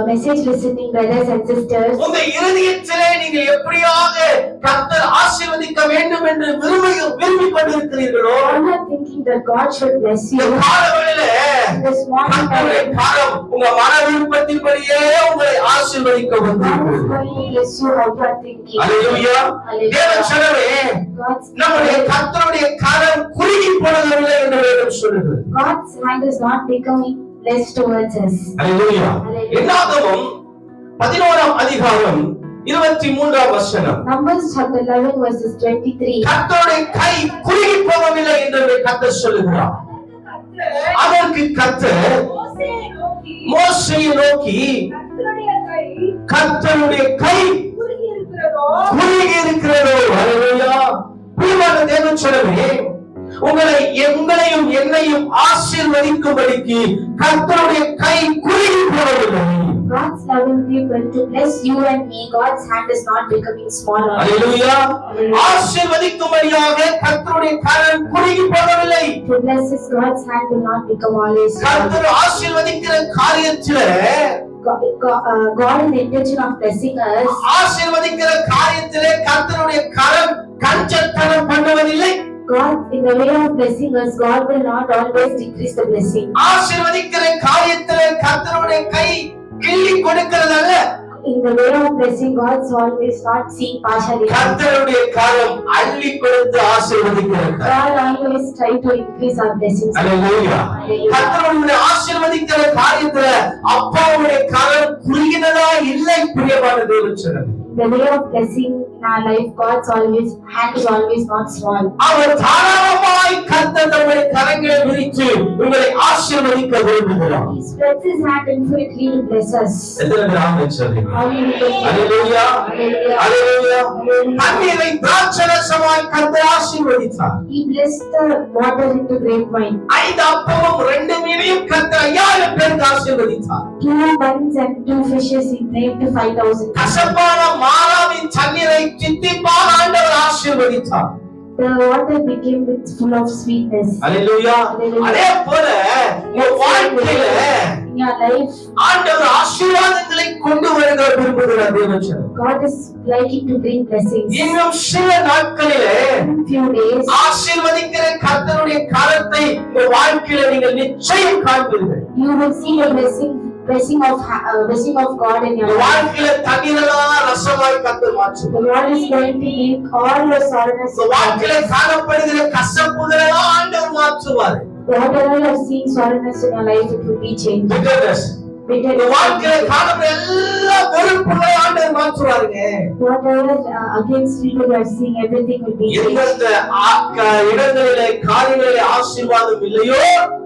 C: message listening brothers and sisters,
A: உங்க இருதயத்திலே நீங்கள் எப்படியாக கர்த்தர் ஆசீர்வதிக்க வேண்டும் என்று விரும்பிக் கொண்டிருக்கிறீர்களோ,
C: all are thinking that God should bless
A: இந்த
C: you.
A: காலவெளியில
C: This morning
A: கர்த்தருடைய கரம் உங்க மன விருப்பத்தின்படியே உங்களை ஆசீர்வதிக்க
C: God is
A: வந்திருக்கிறது.
C: going to bless you how you are thinking.
A: அல்லேலூயா. தேவச்சனமே, நம்முடைய கர்த்தருடைய கரம் குறுகி போனதில்லை என்று வேதம் சொல்லுகிறது.
C: God's hand is not becoming less towards us.
A: அல்லேலூயா. என்னாகமம் 11ஆம் அதிகாரம் 23ஆம் வசனம்,
C: Numbers chapter 11 verses 23.
A: கர்த்தருடைய கை குறுகி போகவில்லை என்று கர்த்தர் சொல்லுகிறார். அதற்கு கர்த்தர் மோசேயை நோக்கி, கர்த்தருடைய கை குறுகி இருக்கிறதோ. அல்லேலூயா. பிரியமான தேவச்சனமே, உங்களையும் என்னையும் ஆசீர்வதிக்கும்படிக்கு கர்த்தருடைய கை குறுகி போகவில்லை.
C: God's loving people to bless you and me. God's hand is not becoming smaller.
A: அல்லேலூயா. ஆசீர்வதிக்கும்படியாக கர்த்தருடைய கரம் குறுகி போகவில்லை.
C: To bless us, God's hand will not become always smaller.
A: கர்த்தர் ஆசீர்வதிக்கிற காரியத்திலே,
C: God in the intention of blessing us,
A: ஆசீர்வதிக்கிற காரியத்திலே கர்த்தருடைய கரம் கஞ்சத்தனம் பண்ணுவதில்லை.
C: God in the way of blessing us, God will not always decrease the blessing.
A: ஆசீர்வதிக்கிற காரியத்திலே கர்த்தருடைய கை கிள்ளி கொடுக்கிறதல்ல.
C: In the way of blessing, God's always not seeing partially.
A: கர்த்தருடைய கரம் அள்ளி கொடுத்து ஆசீர்வதிக்கிறது.
C: God always try to increase our blessings.
A: அல்லேலூயா. கர்த்தருடைய ஆசீர்வதிக்கிற காரியத்துல அப்பாவுடைய கரம் குறுகினதா இல்லை. பிரியமான தேவச்சனமே,
C: The way of blessing in our life, God's always hand is always not small.
A: அவர் தாராளமாய் கர்த்தர் தம்முடைய கரங்களை விரித்து உங்களை ஆசீர்வதிக்க விரும்புகிறார்.
C: He spreads his hand infinitely to bless us.
A: எத்தனை பேர் ஆமென் சொல்றீங்க?
C: Hallelujah.
A: அல்லேலூயா.
C: Hallelujah.
A: அல்லேலூயா. தண்ணீரை திராட்சரசமாய் கர்த்தர் ஆசீர்வதித்தார்.
C: He blessed the water into grapevine.
A: 5 அப்பமும் 2 மீனையும் கர்த்தர் 5000 பேருக்கு ஆசீர்வதித்தார்.
C: 2 buns and 2 fishes he made to 5,000.
A: கசப்பான மாறாவின் தண்ணீரை தித்திப்பாக ஆண்டவர் ஆசீர்வதித்தார்.
C: The water became full of sweetness.
A: அல்லேலூயா. அதே போல உங்க வாழ்க்கையில
C: In your life,
A: ஆண்டவர் ஆசீர்வாதங்களை கொண்டு வருகிற விரும்புகிறார் தேவச்சனமே.
C: God is liking to bring blessings.
A: இன்னும் சில நாட்களிலே
C: In few days,
A: ஆசீர்வதிக்கிற கர்த்தருடைய கரத்தை உங்க வாழ்க்கையில நீங்கள் நிச்சயம் காண்பீர்கள்.
C: you will see the blessing blessing of God in your
A: உங்க
C: life.
A: வாழ்க்கையில தண்ணீரெல்லாம் ரசமாய் கர்த்தர் மாற்றுவார்.
C: The Lord is going to make all your sourness.
A: உங்க வாழ்க்கையில காணப்படுகிற கசப்புகளெல்லாம் ஆண்டவர் மாற்றுவார்.
C: Whatever you have seen sourness in your life, it will be changed.
A: Bitterness. உங்க வாழ்க்கையில காணப்படுகிற எல்லா வெறுப்புகளை ஆண்டவர் மாற்றுவாருங்க.
C: Whatever against people you are seeing, everything will be changed.
A: எந்தெந்த இடங்களிலே காரியங்களிலே ஆசீர்வாதம் இல்லையோ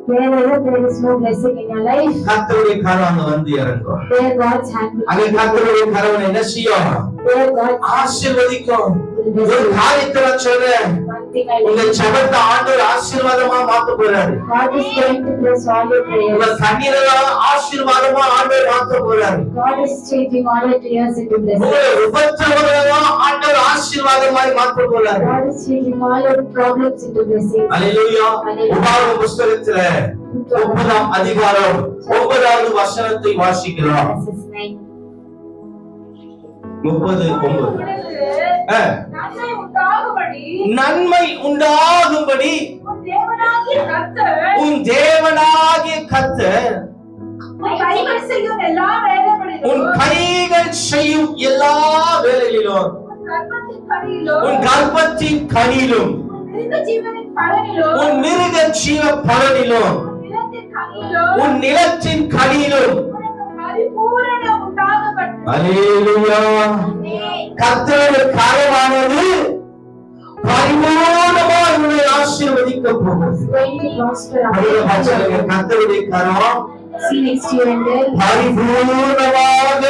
C: Wherever there is no blessing in your life,
A: கர்த்தருடைய கரம் அங்க வந்து இறங்கும்.
C: there God's hand will
A: அங்க கர்த்தருடைய கரம் என்ன செய்யும்?
C: there God's
A: ஆசீர்வதிக்கும்.
C: will
A: ஒரு
C: bless you.
A: காரியத்தை நான் சொல்றேன்,
C: One thing I
A: உங்க
C: know,
A: ஜெபத்தை ஆண்டவர் ஆசீர்வாதமா மாத்த போறாரு.
C: God is going to bless all your
A: உங்க
C: prayers.
A: கண்ணீரெல்லாம் ஆசீர்வாதமா ஆண்டவர் மாத்த போறாரு.
C: God is changing all your tears into blessing.
A: உங்களுடைய உபத்திரவங்களெல்லாம் ஆண்டவர் ஆசீர்வாதமாய் மாத்த போறாரு.
C: God is changing all your problems into blessings.
A: அல்லேலூயா. உபாகம புஸ்தகத்துல 9ஆம் அதிகாரம் 9வது வசனத்தை வாசிக்கலாம்.
C: Verses 9.
A: 30:9.
D: நன்மை உண்டாகும்படி
A: நன்மை உண்டாகும்படி
D: உன் தேவனாகிய கர்த்தர்
A: உன் தேவனாகிய கர்த்தர்
D: உன் கைகள் செய்யும் எல்லா
A: உன்
D: வேலைகளிலும்
A: கைகள் செய்யும் எல்லா வேலைகளிலும்
D: உன் கர்ப்பத்தின் கனியிலும்
A: உன் கர்ப்பத்தின் கனியிலும்
D: உன் மிருக ஜீவனின் பலனிலும்
A: உன் மிருக ஜீவ பலனிலும்
D: உன் நிலத்தின் கனியிலும்
A: உன் நிலத்தின் கனியிலும்
D: உனக்கு பரிபூரண உண்டாகப்பட்டது.
A: அல்லேலூயா. கர்த்தருடைய கரமானது பரிபூர்ணமாய் உன்னை ஆசீர்வதிக்க போகிறது.
C: Going to prosper
A: அதே
C: upon
A: வசனங்க,
C: you.
A: கர்த்தருடைய கரம்
C: See next to you and there.
A: பரிபூர்ணமாக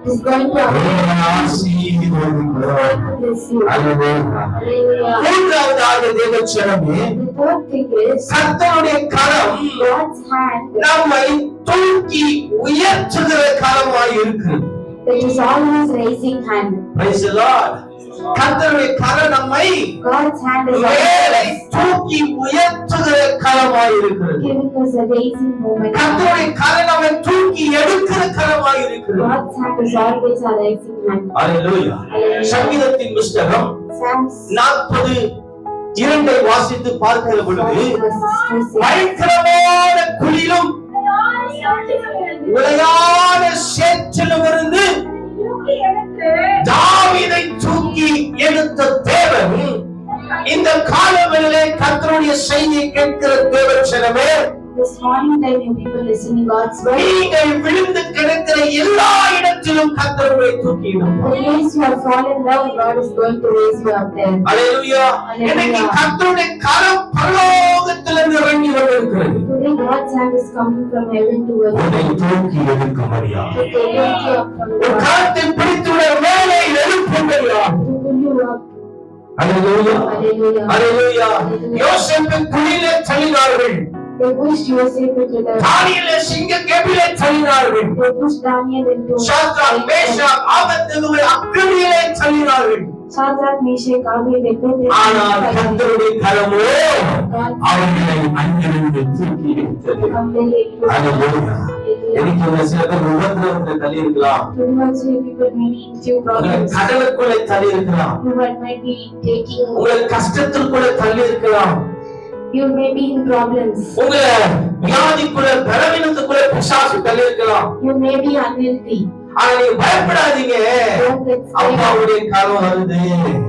C: Is going to
A: உன்னை ஆசீர்வதிக்கிறார்.
C: bless you.
A: அல்லேலூயா.
C: Hallelujah.
A: மூன்றாவதாக தேவச்சனமே,
C: The third thing is
A: கர்த்தருடைய கரம்
C: God's hand
A: நம்மை தூக்கி உயர்த்துகிற கரமாய் இருக்கு.
C: that is always raising hand.
A: Praise the Lord. கர்த்தருடைய கரம் நம்மை
C: God's hand is
A: மேலே
C: always
A: தூக்கி உயர்த்துகிற கரமாய் இருக்கிறது.
C: giving us a raising moment.
A: கர்த்தருடைய கரம் நம்மை தூக்கி எடுக்கிற கரமாய் இருக்கிறது.
C: God's hand is always a raising hand.
A: அல்லேலூயா. சங்கீதத்தின் புஸ்தகம்
C: Psalms
A: 42 வாசித்து பார்க்கிற பொழுது
C: verses 2 says,
A: பயங்கரமான குழியிலும் உளையான சேற்றிலுமிருந்து
D: தூக்கி எடுத்து
A: தாவீதை தூக்கி எடுத்த தேவன் இந்த காலவெளியிலே கர்த்தருடைய செய்தியை கேட்கிற தேவச்சனமே,
C: this morning time you people listening God's word,
A: நீங்கள் விழுந்து கிடக்கிற எல்லா இடத்திலும் கர்த்தருடைய தூக்கி
C: the place you have fallen down, God is going to raise you up there.
A: அல்லேலூயா. இன்னைக்கு கர்த்தருடைய கரம் பரலோகத்திலிருந்து இறங்கி கொண்டிருக்கிறது.
C: Today God's hand is coming from heaven to earth.
A: உன்னை தூக்கி எடுக்கும்படியா,
C: To take you up from the
A: உன்
C: earth.
A: கரத்தை பிடித்துடைய மேலே எழுப்பும்படியா.
C: To pull you up.
A: Hallelujah.
C: Hallelujah.
A: அல்லேலூயா. யோசேப்பை குழியிலே தள்ளினார்கள்.
C: They pushed Joseph into the,
A: தானியேலை சிங்க கெபியிலே தள்ளினார்கள்.
C: they pushed Daniel into
A: Shadrach, Meshach, ஆபேத்நேகோவை அக்கினியிலே தள்ளினார்கள்.
C: Shadrach, Meshach, Abednego, they
A: ஆனால்
C: pushed
A: கர்த்தருடைய கரமோ
C: God
A: அவர்களை அங்கிருந்து தூக்கி எடுத்தது.
C: from the lake.
A: அல்லேலூயா. எனக்கு ஒரு சில பேர் உபத்திரவத்தில் தள்ளி இருக்கலாம்,
C: Too much people may be in few
A: உங்களை
C: problems.
A: கடலுக்குள்ளே தள்ளி இருக்கலாம்,
C: You might be taking,
A: உங்களை கஷ்டத்திற்குள்ளே தள்ளி இருக்கலாம்,
C: you may be in problems.
A: உங்களை வியாதிக்குள்ள பலவீனத்துக்குள்ள பிசாசு தள்ளி இருக்கலாம்.
C: You may be unhealthy.
A: ஆனா நீங்க பயப்படாதீங்க,
C: Don't get scared.
A: அப்பாவுடைய கரம் வருது.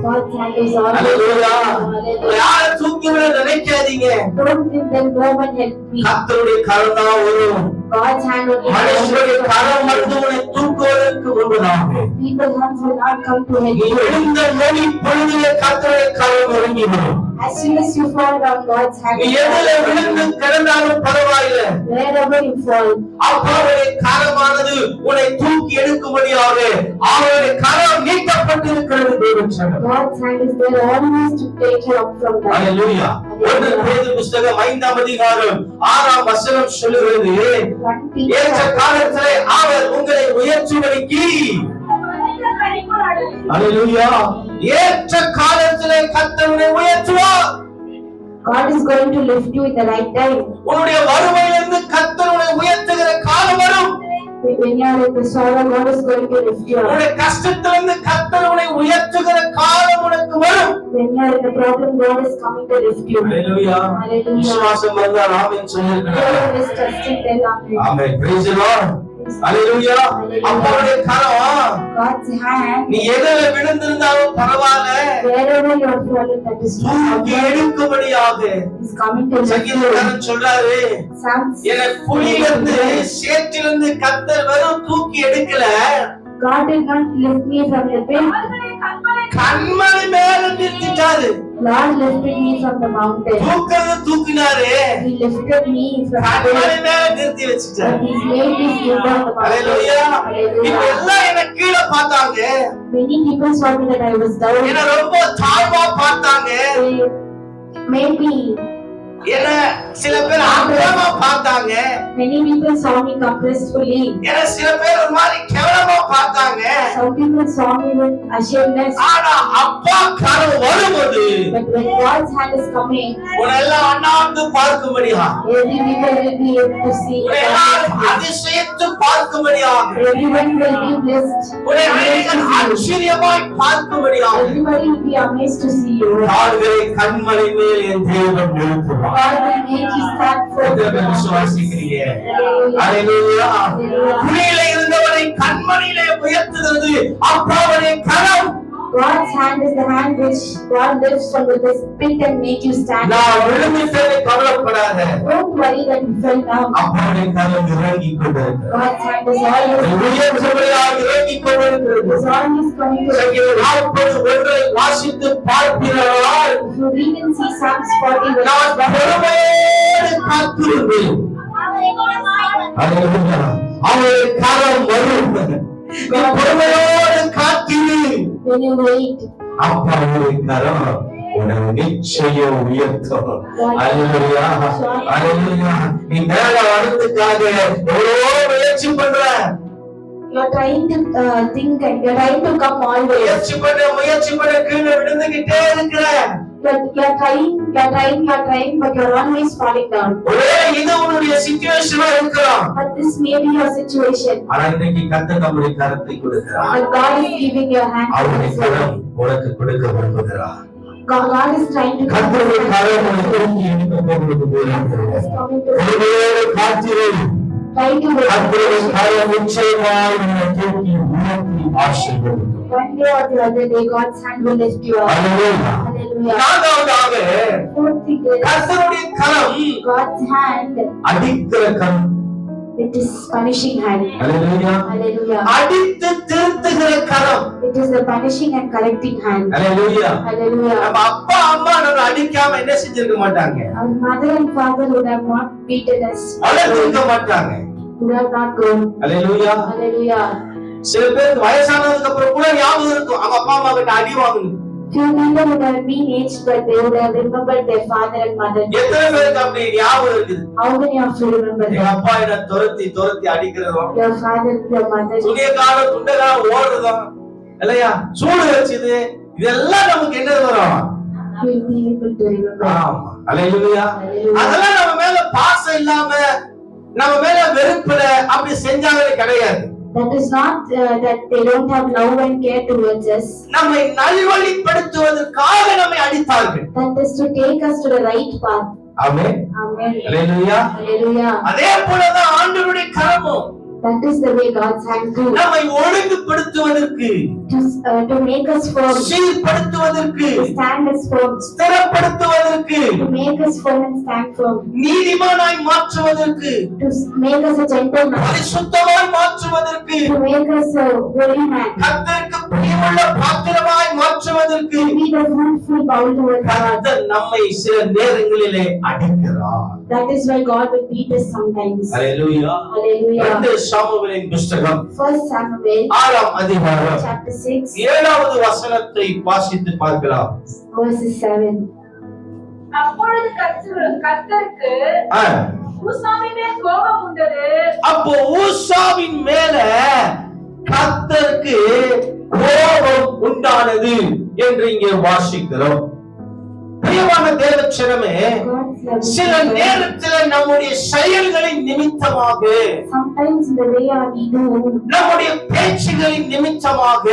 C: God's hand is always.
A: Hallelujah.
C: Hallelujah.
A: யாரை தூக்கி விட நினைக்காதீங்க,
C: Don't think that go and help me.
A: கர்த்தருடைய கரம் தான் வரும்.
C: God's hand will
A: மனுஷனுடைய கரம் வந்து உன்னை தூக்குவதற்கு முன்பதாக
C: People's hands will not come to help
A: நீ
C: you.
A: எழுந்த நொடி பொழுதிலே கர்த்தருடைய கரம் இறங்கிடும்.
C: As soon as you fall down, God's hand
A: நீ
C: will
A: எதிலே
C: come.
A: விழுந்து கிடந்தாலும் பரவாயில்லை,
C: Wherever you fall,
A: அப்பாவுடைய கரமானது உன்னை தூக்கி எடுக்கும்படியாக அவருடைய கரம் நீட்டப்பட்டிருக்கிறது. தேவன் சொன்னார்.
C: God's hand is there always to take you up from that.
A: அல்லேலூயா. 1 பேதுரு புஸ்தகம் 5ஆம் அதிகாரம் 6ஆம் வசனம் சொல்லுகிறது,
C: One
A: ஏற்ற
C: Peter,
A: காலத்திலே அவர் உங்களை உயர்த்தும்படிக்கு. அல்லேலூயா. ஏற்ற காலத்திலே கர்த்தர் உன்னை உயர்த்துவார்.
C: God is going to lift you in the right time.
A: உன்னுடைய வறுமையிலிருந்து கர்த்தர் உன்னை உயர்த்துகிற காலம் வரும்.
C: When you are in the sorrow, God is going to lift you up.
A: உன்னுடைய கஷ்டத்திலிருந்து கர்த்தர் உன்னை உயர்த்துகிற காலம் உனக்கு வரும்.
C: When you are in the problem, God is coming to lift you.
A: Hallelujah.
C: Hallelujah.
A: விசுவாசம் வந்தால் ஆமென் சொல்லுங்கள்.
C: Whoever is trusting, tell Amen.
A: Amen. Praise the Lord. அல்லேலூயா. அப்பாவுடைய கரம்
C: God's hand,
A: நீ எதில விழுந்திருந்தாலும் பரவாயில்ல,
C: wherever you are fallen, that is
A: தூக்கி எடுக்கும்படியாக
C: is coming to lift you.
A: சங்கீதக்காரன் சொல்றாரு,
C: Psalms,
A: என குழியிலிருந்து சேற்றிலிருந்து கர்த்தர் வெறும் தூக்கி எடுக்கல,
C: God did not lift me from the pit.
D: கால்களை கண்மலை
A: கண்மலை மேல நிறுத்திட்டாரு.
C: Lord lifted me from the mountain.
A: தூக்கறது தூக்கினாரு,
C: He lifted me from the
A: கண்மலை
C: pit.
A: மேல நிறுத்தி வச்சுட்டாரு.
C: And He made me sit down the mountain.
A: அல்லேலூயா. இப்ப
C: Hallelujah.
A: எல்லாம் என்ன கீழே பார்த்தாங்க,
C: Many people saw me that I was down.
A: என்ன ரொம்ப தாழ்வா பார்த்தாங்க,
C: They made me.
A: என்ன சில பேர் அகலமா பார்த்தாங்க,
C: Many people saw me compressfully.
A: என்ன சில பேர் ஒரு மாதிரி கேவலமா பார்த்தாங்க.
C: Some people saw me with asharedness.
A: ஆனா அப்பா கரம் வரும்போது
C: But when God's hand is coming,
A: உன்னெல்லாம் அண்ணாந்து பார்க்கும்படியா,
C: every people will be able to see.
A: உன்னையெல்லாம் அதிசயித்து பார்க்கும்படியாக,
C: Everyone will be blessed.
A: உன்னை அநேகர் ஆச்சரியமாய் பார்க்கும்படியாக
C: Everybody will be amazed to see you.
A: கால்களை கண்மலை மேல் என் தேவன் நிறுத்துவார்.
C: God will make you stand
A: எத்தனை பேர்
C: firm.
A: விசுவாசிக்கிறீங்க?
C: Hallelujah.
A: அல்லேலூயா.
C: Hallelujah.
A: குழியிலே இருந்தவனை கண்மணியிலே உயர்த்துகிறது அப்பாவுடைய கரம்.
C: God's hand is the hand which God lifts from the pit and make you stand.
A: நான் விழுந்துட்டேன்னு கவலைப்படாத,
C: Don't worry that you fell down.
A: அப்பாவுடைய கரம் இறங்கி கொண்டிருக்கிறது.
C: God's hand is always,
A: உயர்ந்தபடியாக இறங்கி கொண்டிருக்கிறது.
C: is always coming to you.
A: சங்கீதம் 41 வாசித்து பார்ப்பீர்களால்
C: If you read and see Psalms 40
A: நான் பொறுமையோடு காத்திருப்பேன். அல்லேலூயா. அவருடைய கரம் வரும். நீ பொறுமையோடு காத்திரு.
C: when you wait.
A: அப்பாவுடைய கரம் உன்னை நிச்சயம் உயர்த்தும். அல்லேலூயா. அல்லேலூயா. நீ மேல வரதுக்காக எவ்வளவோ முயற்சி பண்ற,
C: You are trying to think and you are trying to come all the way.
A: முயற்சி பண்ண கீழே விழுந்துகிட்டே இருக்கிற.
C: You are trying, but you are always falling down.
A: ஒரே இது உன்னுடைய சிச்சுவேஷனா இருக்கலாம்.
C: But this may be your situation.
A: ஆனா இன்னைக்கு கர்த்தர் நம்முடைய கரத்தை கொடுக்கிறார்.
C: But God is giving your hand.
A: அவருடைய கரம் உனக்கு கொடுக்க விரும்புகிறார்.
C: God is trying to
A: கர்த்தருடைய கரம் உனக்கு தூக்கி எடுக்க விரும்புகிறார்.
C: coming to
A: பொறுமையோடு காத்திரு.
C: trying to wait.
A: கர்த்தருடைய கரம் நிச்சயமாய் உன்னை தூக்கி உயர்த்தி ஆசீர்வதிக்கும்.
C: One day or the other day, God's hand will lift you up.
A: Hallelujah.
C: Hallelujah.
A: நான்காவதாக
C: Fourth thing is
A: கர்த்தருடைய கரம்
C: God's hand.
A: அடிக்கிற கரம்.
C: It is punishing hand.
A: Hallelujah.
C: Hallelujah.
A: அடித்து திருத்துகிற கரம்.
C: It is the punishing and correcting hand.
A: Hallelujah.
C: Hallelujah.
A: நம்ம அப்பா அம்மா நம்மளை அடிக்காம என்ன செஞ்சிருக்க மாட்டாங்க,
C: Our mother and father would have not beaten us.
A: வளர்த்திருக்க மாட்டாங்க.
C: Would have not grown.
A: Hallelujah.
C: Hallelujah.
A: சில பேருக்கு வயசானதுக்கு அப்புறம் கூட ஞாபகம் இருக்கும் அவங்க அப்பா அம்மா கிட்ட அடி வாங்கணும்.
C: Few people would have been aged, but they would have remembered their father and mother.
A: எத்தனை பேருக்கு அப்படி ஞாபகம் இருக்குது?
C: How many of you remember
A: எங்க
C: that?
A: அப்பா என்ன துரத்தி அடிக்கிறதும்,
C: Your father, your mother.
A: துணியக்காரன் துண்டக்காரன் ஓடுறதும் இல்லையா, சூடு வச்சது, இதெல்லாம் நமக்கு என்ன வரும்?
C: You will be able to remember.
A: ஆமா. அல்லேலூயா.
C: Hallelujah.
A: அதெல்லாம் நம்ம மேல பாசம் இல்லாம நம்ம மேல வெறுப்புல அப்படி செஞ்சாங்களே கிடையாது.
C: That is not that they don't have love and care towards us.
A: நம்மை நல்வழிப்படுத்துவதற்காக நம்மை அடித்தார்கள்.
C: That is to take us to the right path.
A: Amen.
C: Amen.
A: Hallelujah.
C: Hallelujah.
A: அதே போலதான் ஆண்டவருடைய கரமும்
C: That is the way God's hand too.
A: நம்மை ஒழுங்குபடுத்துவதற்கு,
C: To make us firm.
A: சீர்படுத்துவதற்கு,
C: To stand us firm.
A: ஸ்திரப்படுத்துவதற்கு,
C: To make us firm and stand firm.
A: நீதிமானாய் மாற்றுவதற்கு,
C: To make us a gentleman.
A: பரிசுத்தமாய் மாற்றுவதற்கு,
C: To make us a holy man.
A: கர்த்தருக்கு பிரியமுள்ள பாத்திரமாய் மாற்றுவதற்கு
C: To be the fruitful bowl towards God.
A: கர்த்தர் நம்மை சில நேரங்களிலே அடிக்கிறார்.
C: That is why God will beat us sometimes.
A: Hallelujah.
C: Hallelujah.
A: 2 சாமுவேலின் புத்தகம்
C: 1 Samuel
A: 6ஆம் அதிகாரம்
C: chapter 6
A: 7வது வசனத்தை வாசித்து பார்க்கலாம்.
C: verses 7.
D: அப்பொழுது கர்த்தருக்கு
A: ஆ.
D: ஊசாவின் மேல் கோபம் உண்டது.
A: அப்போ ஊசாவின் மேல கர்த்தருக்கு கோபம் உண்டானது என்று இங்கே வாசிக்கிறோம். பிரியமான தேவச்சனமே,
C: God's love.
A: சில நேரத்தில் நம்முடைய செயல்களின் நிமித்தமாக,
C: Sometimes in the way we do,
A: நம்முடைய பேச்சுகளின் நிமித்தமாக,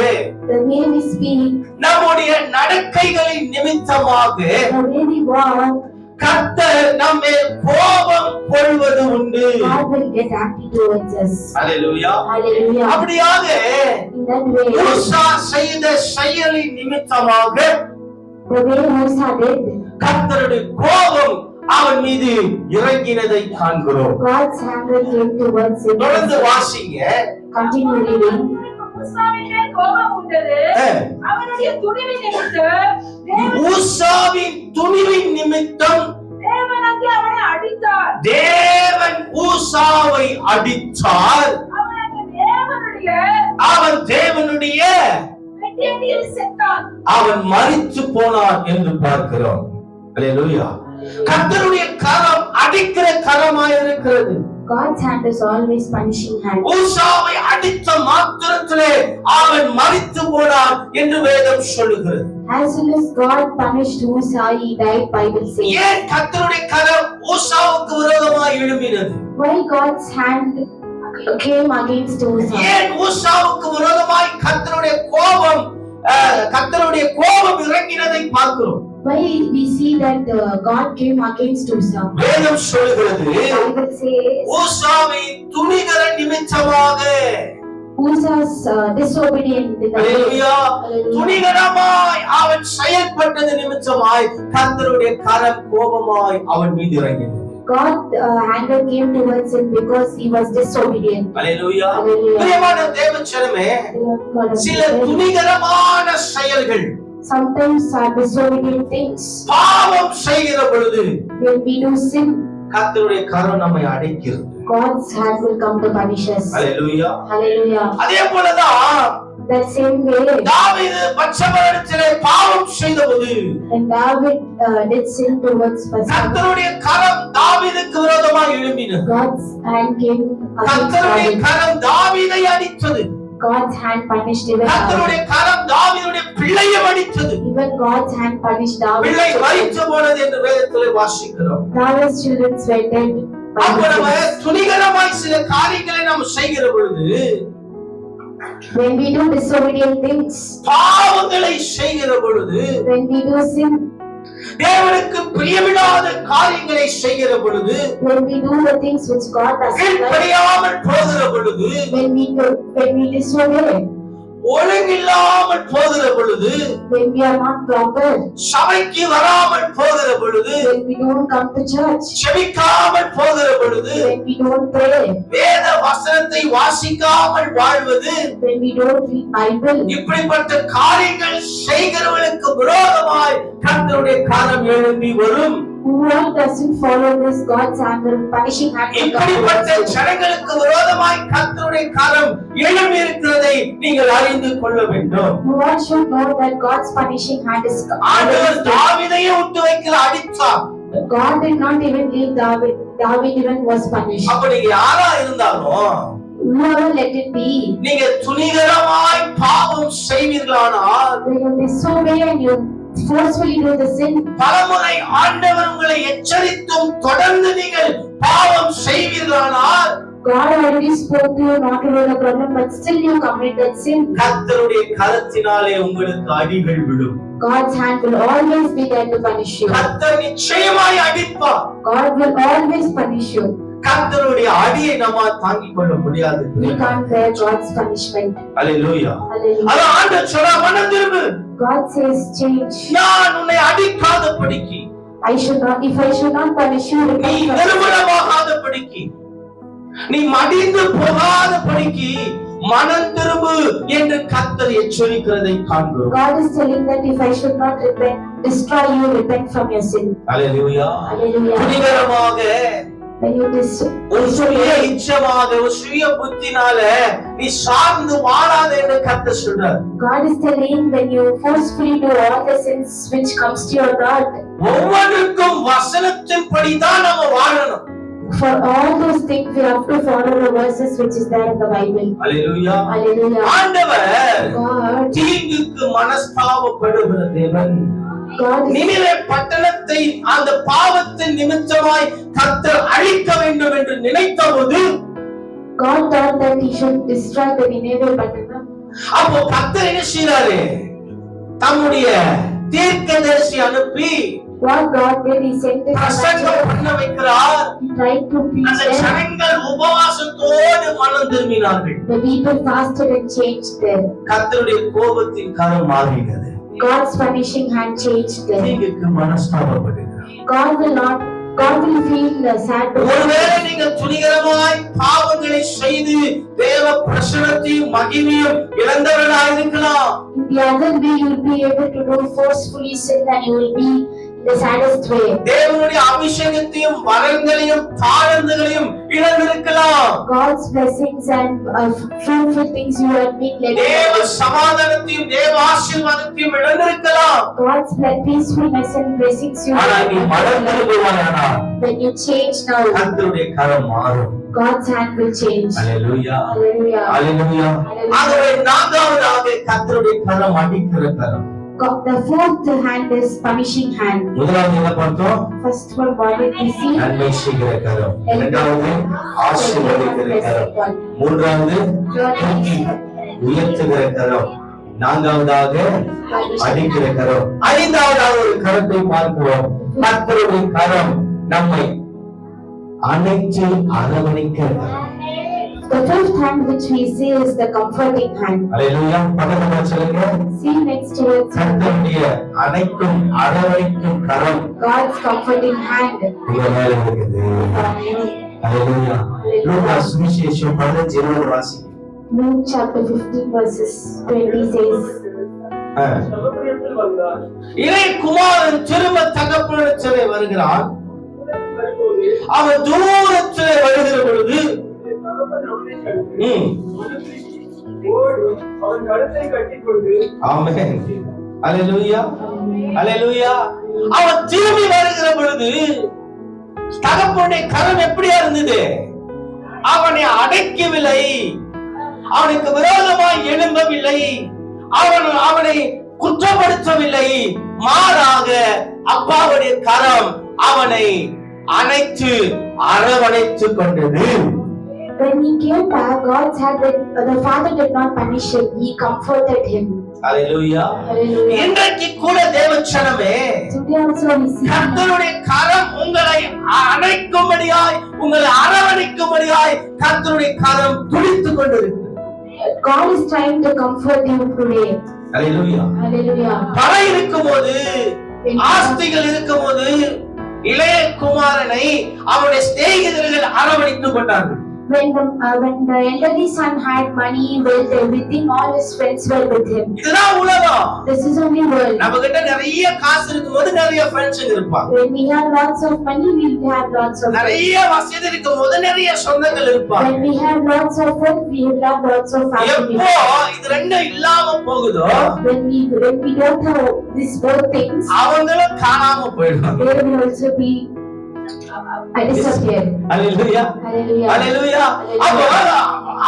C: the way we speak,
A: நம்முடைய நடக்கைகளின் நிமித்தமாக
C: the way we walk,
A: கர்த்தர் நம்மை கோபம் கொள்வது உண்டு.
C: God will get angry towards us.
A: Hallelujah.
C: Hallelujah.
A: அப்படியாக
C: In that way,
A: ஊசா செய்த செயலின் நிமித்தமாக
C: the way Musa did,
A: கர்த்தருடைய கோபம் அவன் மீது இறங்கினதை காண்கிறோம்.
C: God's anger came towards him.
A: தொடர்ந்து வாசிங்க.
C: Continue reading.
D: மூசாவின் மேல் கோபம் உண்டது. அவனுடைய துணிவின் நிமித்தம்
A: ஊசாவின் துணிவின் நிமித்தம்
D: தேவன் அங்கே அவனை அடித்தார்.
A: தேவன் ஊசாவை அடித்தார். அவன் தேவனுடைய
D: வெட்டியடியில் செத்தான்.
A: அவன் மரித்து போனான் என்று பார்க்கிறோம். அல்லேலூயா. கர்த்தருடைய கரம் அடிக்கிற கரமாய் இருக்கிறது.
C: God's hand is always punishing hand.
A: ஊசாவை அடித்த மாத்திரத்திலே அவன் மரித்து போனான் என்று வேதம் சொல்லுகிறது.
C: As soon as God punished Usa, he died, Bible says.
A: ஏன் கர்த்தருடைய கரம் ஊசாவுக்கு விரோதமாய் எழும்பினது?
C: Why God's hand came against Usa?
A: ஏன் ஊசாவுக்கு விரோதமாய் கர்த்தருடைய கோபம் இறங்கினதை பார்க்கிறோம்.
C: Why we see that God came against Usa?
A: வேதம் சொல்லுகிறது
C: Bible says
A: ஊசாவின் துணிகர நிமித்தமாக.
C: Usa's disobedient.
A: அல்லேலூயா. துணிகரமாய் அவன் செயல்பட்டது நிமித்தமாய் கர்த்தருடைய கரம் கோபமாய் அவன் மீது இறங்கினது.
C: God anger came towards him because he was disobedient.
A: Hallelujah.
C: Hallelujah.
A: பிரியமான தேவஜனமே, சில துணிகரமான செயல்கள்
C: Sometimes are disobedient things.
A: பாவம் செய்கிற பொழுது
C: When we do sin,
A: கர்த்தருடைய கரம் நம்மை அடைக்கிறது.
C: God's hand will come to punish us.
A: Hallelujah.
C: Hallelujah.
A: அதே போலதான்
C: That same way,
A: தாவீது பத்சேபாவிடத்திலே பாவம் செய்தபோது
C: when David did sin towards Bathsheba,
A: கர்த்தருடைய கரம் தாவீதுக்கு விரோதமாய் எழும்பினது.
C: God's hand came against
A: கர்த்தருடைய
C: David.
A: கரம் தாவீதை அடித்தது.
C: God's hand punished even David.
A: கர்த்தருடைய கரம் தாவீதுடைய பிள்ளையை அடித்தது.
C: Even God's hand punished
A: பிள்ளை
C: David.
A: மரித்து போனது என்று வேதத்திலே வாசிக்கிறோம்.
C: David's children were dead.
A: அப்ப நம்ம துணிகரமாய் சில காரியங்களை நாம் செய்கிற பொழுது,
C: When we do disobedient things,
A: பாவங்களை செய்கிற பொழுது,
C: when we do sin,
A: தேவனுக்கு பிரியமில்லாத காரியங்களை செய்கிற பொழுது,
C: when we do the things which God doesn't like,
A: கீழ்ப்படியாமல் போகிற பொழுது,
C: when we disobey,
A: ஒழுங்கில்லாமல் போகிற பொழுது,
C: when we are not proper,
A: சபைக்கு வராமல் போகிற பொழுது,
C: when we don't come to church,
A: செபிக்காமல் போகிற பொழுது,
C: when we don't pray,
A: வேத வசனத்தை வாசிக்காமல் வாழ்வது,
C: when we don't read Bible,
A: இப்படிப்பட்ட காரியங்கள் செய்கிறவர்களுக்கு விரோதமாய் கர்த்தருடைய கரம் எழும்பி வரும்.
C: whoever doesn't follow this, God's anger, punishing hand will come
A: இப்படிப்பட்ட
C: towards you.
A: ஜனங்களுக்கு விரோதமாய் கர்த்தருடைய கரம் எழும்பி இருக்கிறதை நீங்கள் அறிந்து கொள்ள வேண்டும்.
C: You all should know that God's punishing hand is
A: ஆண்டவர் தாவீதையே விட்டு வைக்கல, அடித்தார்.
C: God did not even leave David. David even was punished.
A: அப்ப நீங்க யாரா இருந்தாலும்
C: Whoever let it be,
A: நீங்க துணிகரமாய் பாவம் செய்வீர்களானால்,
C: when you disobey and you forcefully do the sin,
A: பலமுறை ஆண்டவர் உங்களை எச்சரித்தும் தொடர்ந்து நீங்கள் பாவம் செய்வீர்களானால்,
C: God already spoke to you not to do the problem, but still you commit that sin.
A: கர்த்தருடைய கரத்தினாலே உங்களுக்கு அடிகள் விழும்.
C: God's hand will always be there to punish you.
A: கர்த்தர் நிச்சயமாய் அடிப்பார்.
C: God will always punish you.
A: கர்த்தருடைய அடியை நம்மால் தாங்கிக் கொள்ள முடியாது.
C: We can't bear God's punishment.
A: Hallelujah.
C: Hallelujah.
A: அது ஆண்டவர் சொல்ற, மனம் திரும்பு.
C: God says, change.
A: நான் உன்னை அடிக்காதபடிக்கு,
C: If I should not punish you,
A: நீ
C: repent from it.
A: நிர்மூலமாகாதபடிக்கு, நீ மடிந்து போகாதபடிக்கு மனம் திரும்பு என்று கர்த்தர் எச்சரிக்கிறதை காண்கிறோம்.
C: God is telling that if I should not repent, destroy you, repent from your sin.
A: Hallelujah.
C: Hallelujah.
A: துணிகரமாக
C: When you
A: ஒரு சுய இச்சமாக, ஒரு சுய புத்தினால நீ சார்ந்து வாழாத என்று கர்த்தர் சொல்றார்.
C: God is telling when you forcefully do all the sins which comes to your God.
A: ஒவ்வொன்றுக்கும் வசனத்தின்படி தான் நாம வாழணும்.
C: For all those things we have to follow the verses which is there in the Bible.
A: Hallelujah.
C: Hallelujah.
A: ஆண்டவர்
C: God,
A: தீங்குக்கு மனஸ்தாபப்படுகிற தேவன்.
C: God is,
A: Nineveh பட்டணத்தை அந்த பாவத்தின் நிமித்தமாய் கர்த்தர் அழிக்க வேண்டும் என்று நினைத்தபோது,
C: God thought that he should destroy the Nineveh Pattanam.
A: அப்போ கர்த்தர் என்ன செய்றாரு? தம்முடைய தீர்க்கதரிசி அனுப்பி
C: What God did, He sent His
A: பிரசங்கம்
C: messenger.
A: பண்ண வைக்கிறார்.
C: He tried to preach
A: அந்த
C: them.
A: ஜனங்கள் உபவாசத்தோடு மனம் திரும்பினார்கள்.
C: The people fasted and changed them.
A: கர்த்தருடைய கோபத்தின் கரம் மாறினது.
C: God's punishing hand changed them.
A: தீங்குக்கு மனஸ்தாபப்படுகிறார்.
C: God will feel sad.
A: ஒருவேளை நீங்கள் துணிகரமாய் பாவங்களை செய்து தேவ பிரசன்னத்தையும் மகிமையும் இழந்தவர்களாய் இருக்கலாம்.
C: In the other way, you will be able to do forcefully sin and you will be in the saddest way.
A: தேவனுடைய அபிஷேகத்தையும் வரங்களையும் தாழ்ந்துகளையும் இழந்திருக்கலாம்.
C: God's blessings and fruitful things you have been let
A: தேவ
C: go.
A: சமாதானத்தையும் தேவ ஆசீர்வாதத்தையும் இழந்திருக்கலாம்.
C: God's peacefulness and blessings you
A: ஆனால் நீ மனம்
C: have.
A: திரும்புவாயானால்
C: When you change now,
A: கர்த்தருடைய கரம் மாறும்.
C: God's hand will change.
A: Hallelujah
C: Hallelujah.
A: அல்லேலூயா. ஆகவே நான்காவதாக கர்த்தருடைய கரம் அடிக்கிற கரம்.
C: The fourth hand is punishing hand.
A: முதலாவது என்ன பார்த்தோம்?
C: First one, what did we see?
A: நன்மை செய்கிற கரம். இரண்டாவது ஆசீர்வதிக்கிற கரம். மூன்றாவது தூக்கி உயர்த்துகிற கரம். நான்காவதாக அடிக்கிற கரம். ஐந்தாவதாக ஒரு கரத்தை பார்க்கிறோம். கர்த்தருடைய கரம் நம்மை அணைத்து அரவணைக்கிற கரம்.
C: The fifth hand which we see is the comforting hand.
A: அல்லேலூயா. பக்கத்துல சொல்லுங்க.
C: See next to it,
A: கர்த்தருடைய அணைக்கும் அரவணைக்கும் கரம்
C: God's comforting hand.
A: உங்க மேல இருக்குது. அல்லேலூயா. லூக்கா சுவிசேஷம் 15:20 வாசிங்க.
C: Luke chapter 15 verses 20 says,
A: இறை குமாரன் திரும்ப தகப்பனிடத்திலே வருகிறான். அவன் தூரத்திலே வருகிற பொழுது ஆமென். அல்லேலூயா. அல்லேலூயா. அவன் திரும்பி வருகிற பொழுது தகப்பனுடைய கரம் எப்படியா இருந்தது? அவனை அடைக்கவில்லை, அவனுக்கு விரோதமாய் எழும்பவில்லை, அவனை குற்றப்படுத்தவில்லை. மாறாக அப்பாவுடைய கரம் அவனை அணைத்து அரவணைத்து கொண்டது.
C: when he came back, God said that the father did not punish him, he comforted him.
A: Hallelujah.
C: Hallelujah.
A: இன்றைக்கு கூட தேவச்சனமே
C: Today also we see
A: கர்த்தருடைய கரம் உங்களை அணைக்கும்படியாய் உங்களை அரவணைக்கும்படியாய் கர்த்தருடைய கரம் துடித்துக் கொண்டிருக்கிறது.
C: God is trying to comfort you today.
A: Hallelujah.
C: Hallelujah.
A: பணம் இருக்கும்போது ஆஸ்திகள் இருக்கும்போது இளைய குமாரனை அவருடைய சிநேகிதர்கள் அரவணைத்துக் கொண்டார்கள்.
C: When the elderly son had money, wealth, everything, all his friends were with him.
A: இதுதான் உலகம்.
C: This is only world.
A: நம்ம கிட்ட நிறைய காசு இருக்கும்போது நிறைய ஃப்ரெண்ட்ஸ் இருப்பாங்க.
C: When we have lots of money, we will have lots of friends.
A: நிறைய வசதி இருக்கும்போது நிறைய சொந்தங்கள் இருப்பாங்க.
C: When we have lots of wealth, we will have lots of family.
A: எப்போ இது ரெண்டும் இல்லாம போகுதோ
C: When we don't have these both things,
A: அவங்களும் காணாம போயிடுவாங்க.
C: they will also be disappear.
A: Hallelujah.
C: Hallelujah.
A: அல்லேலூயா. அப்போ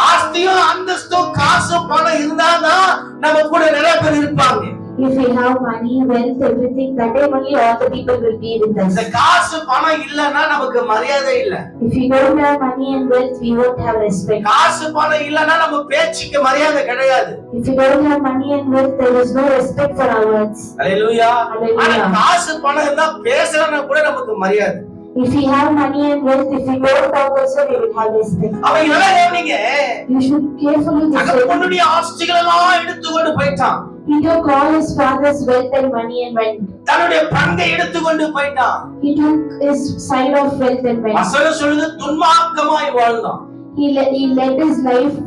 A: ஆஸ்தியும் அந்தஸ்தும் காசு பணம் இருந்தாதான் நம்ம கூட நிறைய பேர் இருப்பாங்க.
C: If we have money, wealth, everything, that time only all the people will be with us.
A: இந்த காசு பணம் இல்லன்னா நமக்கு மரியாதை இல்ல.
C: If we don't have money and wealth, we won't have respect.
A: காசு பணம் இல்லன்னா நம்ம பேச்சுக்கு மரியாதை கிடையாது.
C: If we don't have money and wealth, there is no respect for our words.
A: Hallelujah.
C: Hallelujah.
A: ஆனா காசு பணம் இருந்தா பேசுறனா கூட நமக்கு மரியாதை.
C: If we have money and wealth, if we don't talk also, we will have respect.
A: அவங்க எல்லாம் கவனிங்க.
C: You should carefully listen.
A: தகப்பனுடைய ஆஸ்திகள் எல்லாம் எடுத்துக்கொண்டு போயிட்டான்.
C: He took all his father's wealth and money and went.
A: தன்னுடைய பங்கை எடுத்துக்கொண்டு போயிட்டான்.
C: He took his side of wealth and went.
A: வசனம் சொல்லுது துன்மார்க்கமாய் வாழ்ந்தான்.
C: He led his life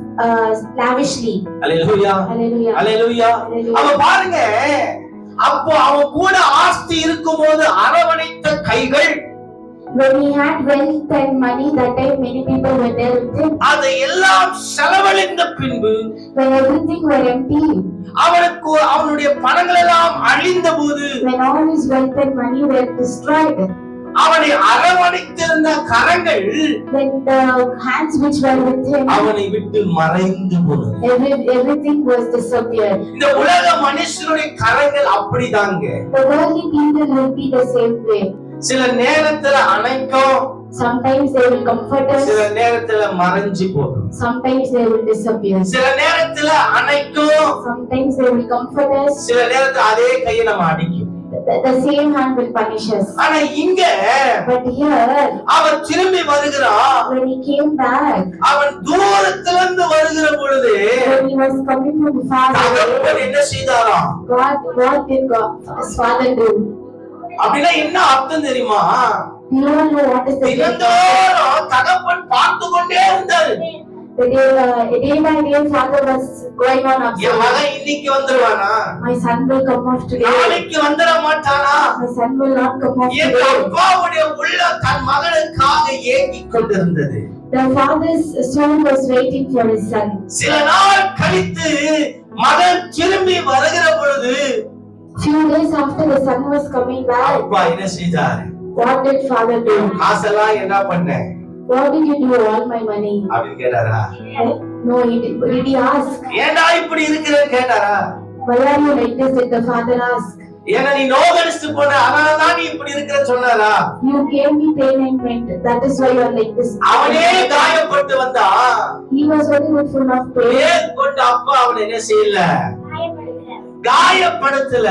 C: lavishly.
A: Hallelujah.
C: Hallelujah.
A: Hallelujah.
C: Hallelujah.
A: அவ பாருங்க, அப்போ அவன் கூட ஆஸ்தி இருக்கும்போது அரவணைத்த கைகள்,
C: When he had wealth and money, that time many people were there with him.
A: அதை எல்லாம் செலவழிந்த பின்பு
C: When everything were empty,
A: அவனுக்கு அவனுடைய பணங்கள் எல்லாம் அழிந்த போது
C: when all his wealth and money were destroyed,
A: அவனை அரவணைத்திருந்த கரங்கள்
C: when the hands which were with him,
A: அவனை விட்டு மறைந்து போனது.
C: everything was disappeared.
A: இந்த உலக மனுஷனுடைய கரங்கள் அப்படிதாங்க.
C: The worldly people will be the same way.
A: சில நேரத்துல அணைக்கும்,
C: Sometimes they will comfort us,
A: சில நேரத்துல மறைஞ்சு போகும்.
C: sometimes they will disappear.
A: சில நேரத்துல அணைக்கும்,
C: Sometimes they will comfort us,
A: சில நேரத்துல அதே கையை நம்ம அடிக்கும்.
C: the same hand will punish us.
A: ஆனா இங்க
C: But here,
A: அவன் திரும்பி வருகிறான்.
C: when he came back,
A: அவன் தூரத்திலிருந்து வருகிற பொழுது
C: when he was coming from far away,
A: தகப்பன் என்ன செய்தாராம்?
C: what did his father do?
A: அப்படின்னா என்ன அர்த்தம் தெரியுமா?
C: You don't know what is the meaning.
A: தினந்தோறும் தகப்பன் பார்த்து கொண்டே இருந்தாரு.
C: Day by day, father was going on
A: N
C: observing.
A: மகன் இன்னைக்கு வந்துருவானா?
C: My son will come off today.
A: நாளைக்கு வந்துட மாட்டானா?
C: My son will not come off
A: N
C: today.
A: அப்பாவுடைய உள்ள தன் மகனுக்காக ஏங்கிக் கொண்டிருந்தது.
C: The father's soul was waiting for his son.
A: சில நாள் கழித்து மகன் திரும்பி வருகிற பொழுது
C: Few days after the son was coming back,
A: அப்பா என்ன செய்தாரு?
C: what did father do?
A: காசெல்லாம் என்ன பண்ண
C: What did you do all my money?
A: அப்படின்னு கேட்டாரா?
C: No, did he ask?
A: ஏன்டா இப்படி இருக்கிறேன்னு கேட்டாரா?
C: Why are you like this? Did the father ask?
A: ஏன்னா நீ நோகடிச்சு போன அதனாலதான் நீ இப்படி இருக்கிறன்னு சொன்னாரா?
C: You gave me pain and pain. That is why you are like this.
A: அவனே காயப்பட்டு வந்தா
C: He was very full of pain.
A: மேற்கொண்டு அப்பா அவனை என்ன செய்யல? காயப்படுத்தல.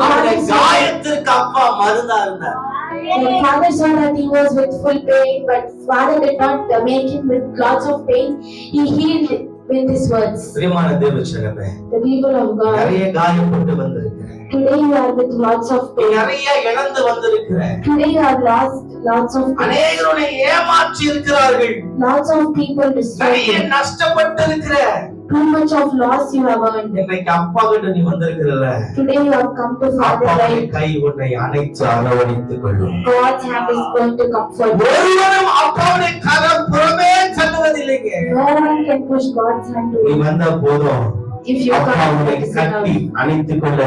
A: அவனுடைய காயத்திற்கு அப்பா மருந்தா இருந்தார்.
C: The father saw that he was with full pain, but father did not make him with lots of pain. He healed with his words.
A: பிரியமான தேவச்சனமே,
C: The people of God.
A: நிறைய காயப்பட்டு வந்திருக்கிறேன்.
C: Today you are with lots of
A: நீ
C: pain.
A: நிறைய இழந்து வந்திருக்கிறேன்.
C: Today you are lost lots of pain.
A: அநேகருடைய ஏமாற்றி இருக்கிறார்கள்.
C: Lots of people
A: நிறைய
C: destroyed.
A: நஷ்டப்பட்டு இருக்கிற.
C: Too much of loss you have earned.
A: இன்னைக்கு அப்பா கிட்ட நீ வந்திருக்கிறல.
C: Today you have come to Father's
A: அப்பாவுடைய
C: life.
A: கை உன்னை அணைத்து அரவணைத்துக் கொள்ளும்.
C: God's hand is going to comfort you.
A: ஒருவரும் அப்பாவுடைய கரம் புறமே தள்ளுவதில்லைங்க.
C: No one can push God's hand to
A: நீ
C: you.
A: வந்த போதும்
C: If you
A: அப்பா
C: come
A: உன்னை
C: towards
A: கட்டி
C: God,
A: அணைத்துக் கொள்ள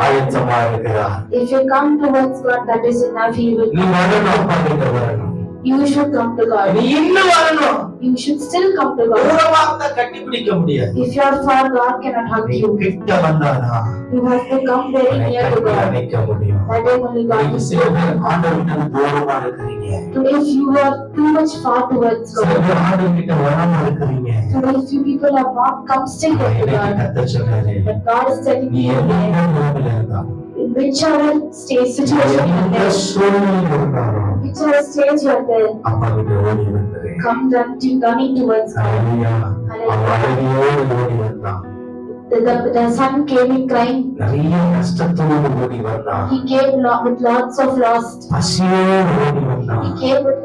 A: ஆயத்தமா இருக்கிறார்.
C: if you come towards God, that is enough. He will.
A: நீ வரணும், அப்பா கிட்ட வரணும்.
C: You should come to
A: நீ
C: God.
A: இன்னும் வரணும்.
C: You should still come to God.
A: தூரமா இருந்தா கட்டி பிடிக்க முடியாது.
C: If you are far, God cannot hug
A: நீ
C: you.
A: கிட்ட வந்தாதான்
C: You have to come very
A: உன்னை
C: near to
A: கட்டி
C: God.
A: அணைக்க முடியும்.
C: That time only God
A: இன்னைக்கு
C: will
A: சில
C: come.
A: பேர் ஆண்டவர்கிட்ட தூரமா இருக்கிறீங்க.
C: Today, if you are too much far towards
A: சில
C: God,
A: பேர் ஆண்டவர்கிட்ட வராம இருக்கிறீங்க.
C: today few people have not come still to
A: இன்னைக்கு
C: God.
A: கத்த சொன்னாரு,
C: But God is telling
A: நீ
C: you,
A: எந்த நிலைமையில இருந்தாலும்,
C: in whichever stage situation you are
A: எந்த
C: there,
A: சூழ்நிலையில இருந்தாலும்
C: whichever stage you are there,
A: அப்பா கிட்ட ஓடி வந்துரு.
C: come running towards God.
A: ஹல்லேலூயா. அவன் அழகியோடு ஓடி வந்தான்.
C: The son came in crying.
A: நிறைய கஷ்டத்தோடு ஓடி வந்தான்.
C: He came with lots of loss.
A: பசியோடு ஓடி வந்தான்.
C: He came with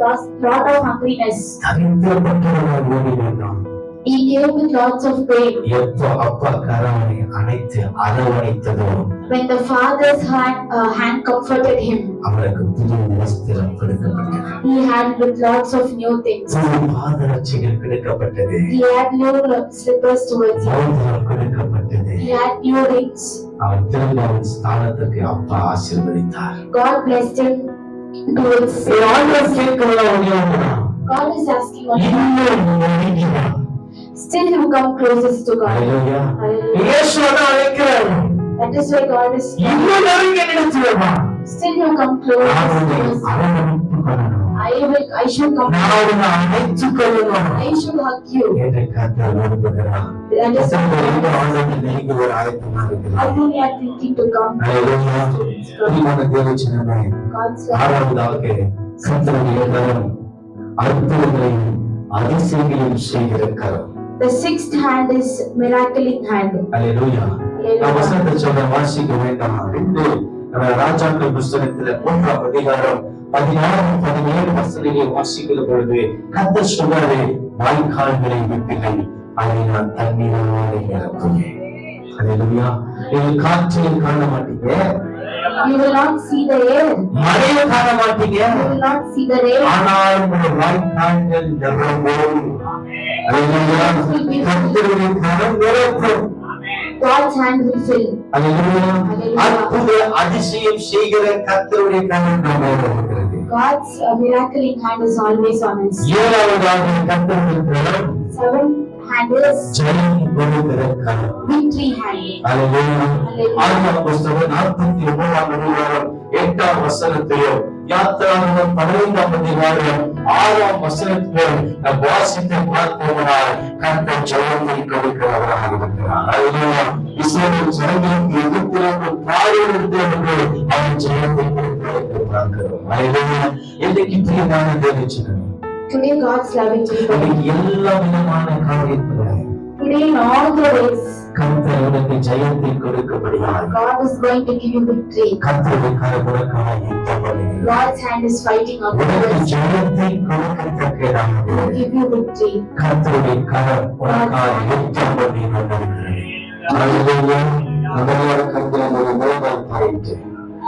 C: lot of hungriness.
A: தரித்திரப்பட்டவனாக ஓடி வந்தான்.
C: He came with lots of pain.
A: எப்போ அப்பா கரவனை அணைத்து அரவணைத்ததோ
C: When the father's hand comforted him,
A: அவனுக்கு புது வஸ்திரம் கொடுக்கப்பட்டது.
C: he had with lots of new things.
A: புது பாதரட்சைகள் கொடுக்கப்பட்டது.
C: He had new slippers towards him.
A: மோதிரம் கொடுக்கப்பட்டது.
C: He had new rings.
A: அவன் திரும்ப அவன் ஸ்தானத்துக்கு அப்பா ஆசீர்வதித்தார்.
C: God blessed him towards.
A: ஆண்டவர் கேட்கிறவங்க
C: God is asking only.
A: இன்னும் நெருங்கினான்.
C: Still you come closest to God.
A: Hallelujah.
C: Hallelujah.
A: இயேசு அழைக்கிறார்.
C: That is why God is.
A: இன்னும் நெருங்கி நிறுத்துவா.
C: Still you come closest to us.
A: அரவணைப்பு பண்ணணும்.
C: I should come.
A: நான் உன்னை அணைத்துக் கொள்ளணும்.
C: I should hug you.
A: என்று கர்த்தர் விரும்புகிறார்.
C: That is
A: எத்தனை
C: why
A: பேருக்கு ஆண்டவர் நெருங்கி ஒரு அழைப்புமா
C: how
A: இருக்கிறார்.
C: many are thinking to come.
A: ஹல்லேலூயா. பிரியமான தேவஜனமே,
C: God's love.
A: ஆறாவதாக கர்த்தருடைய கரம் அற்புதங்களையும் அதிசயங்களையும் செய்கிற கரம்.
C: The sixth hand is miracling hand.
A: ஹல்லேலூயா. நான் வசனத்தை சொல்ற வாசிக்க வேண்டாம். 2 ராஜாக்கள் புஸ்தகத்துல 3ஆம் அதிகாரம் 16 17 வசனங்களை வாசிக்கிற பொழுது கர்த்தர் சொல்றாரு, வாய்க்கால்களை விட்டில்லை, அதை நான் தண்ணீராலே நிரப்புவேன். ஹல்லேலூயா. நீங்க காற்றை காண மாட்டீங்க,
C: You will not see the air.
A: மழையை காண மாட்டீங்க,
C: You will not see the rain.
A: ஆனால் உங்கள் வாய்க்கால்கள் நிரம்பும். ஹல்லேலூயா. கர்த்தருடைய கரம் நிரப்பும்.
C: God's hand will fill.
A: Hallelujah.
C: Hallelujah.
A: அற்புத அதிசயம் செய்கிற கர்த்தருடைய கரம் நம்மோடு இருக்கிறது.
C: God's miracling hand is always on us.
A: ஏழாவதாக கர்த்தருடைய கரம்
C: Seventh hand is
A: ஜெயம் கொடுக்கிற கரம்.
C: victory hand.
A: ஹல்லேலூயா.
C: Hallelujah.
A: ஆதியாகமம் புஸ்தகம் 49ஆம் அதிகாரம் 8ஆம் வசனத்திலும் யாத்திராகமம் 15ஆம் அதிகாரம் 6ஆம் வசனத்திலே நாம் வாசித்து பார்த்தோமானால் கர்த்தர் ஜெயத்தை கொடுக்கிறவராக இருக்கிறார். அல்லேலூயா. இஸ்ரவேல் ஜனங்களுக்கு எதிர்த்து பாடுபட்டு அவன் ஜெயத்தை கொடுக்கிறதை பார்க்கிறோம். அல்லேலூயா. இன்றைக்கு பிரியமான தேவஜனமே,
C: Today God's loving people.
A: எல்லா விதமான காரியத்துல
C: Today in all the ways,
A: கர்த்தர் உனக்கு ஜெயத்தை கொடுக்கப்படுகிறார்.
C: God is going to give you victory.
A: கர்த்தருடைய கரம் உனக்காக யுத்தம் பண்ணுகிறார்.
C: God's hand is fighting up
A: உனக்கு
C: for you.
A: ஜெயத்தை கொடுக்கத்தக்கதாக
C: He will give you victory.
A: கர்த்தருடைய கரம் உனக்காக யுத்தம் பண்ணி கொண்டிருக்கிறது. அல்லேலூயா. அதனால கர்த்தர் ஒரு மோபைல் பாயிண்ட்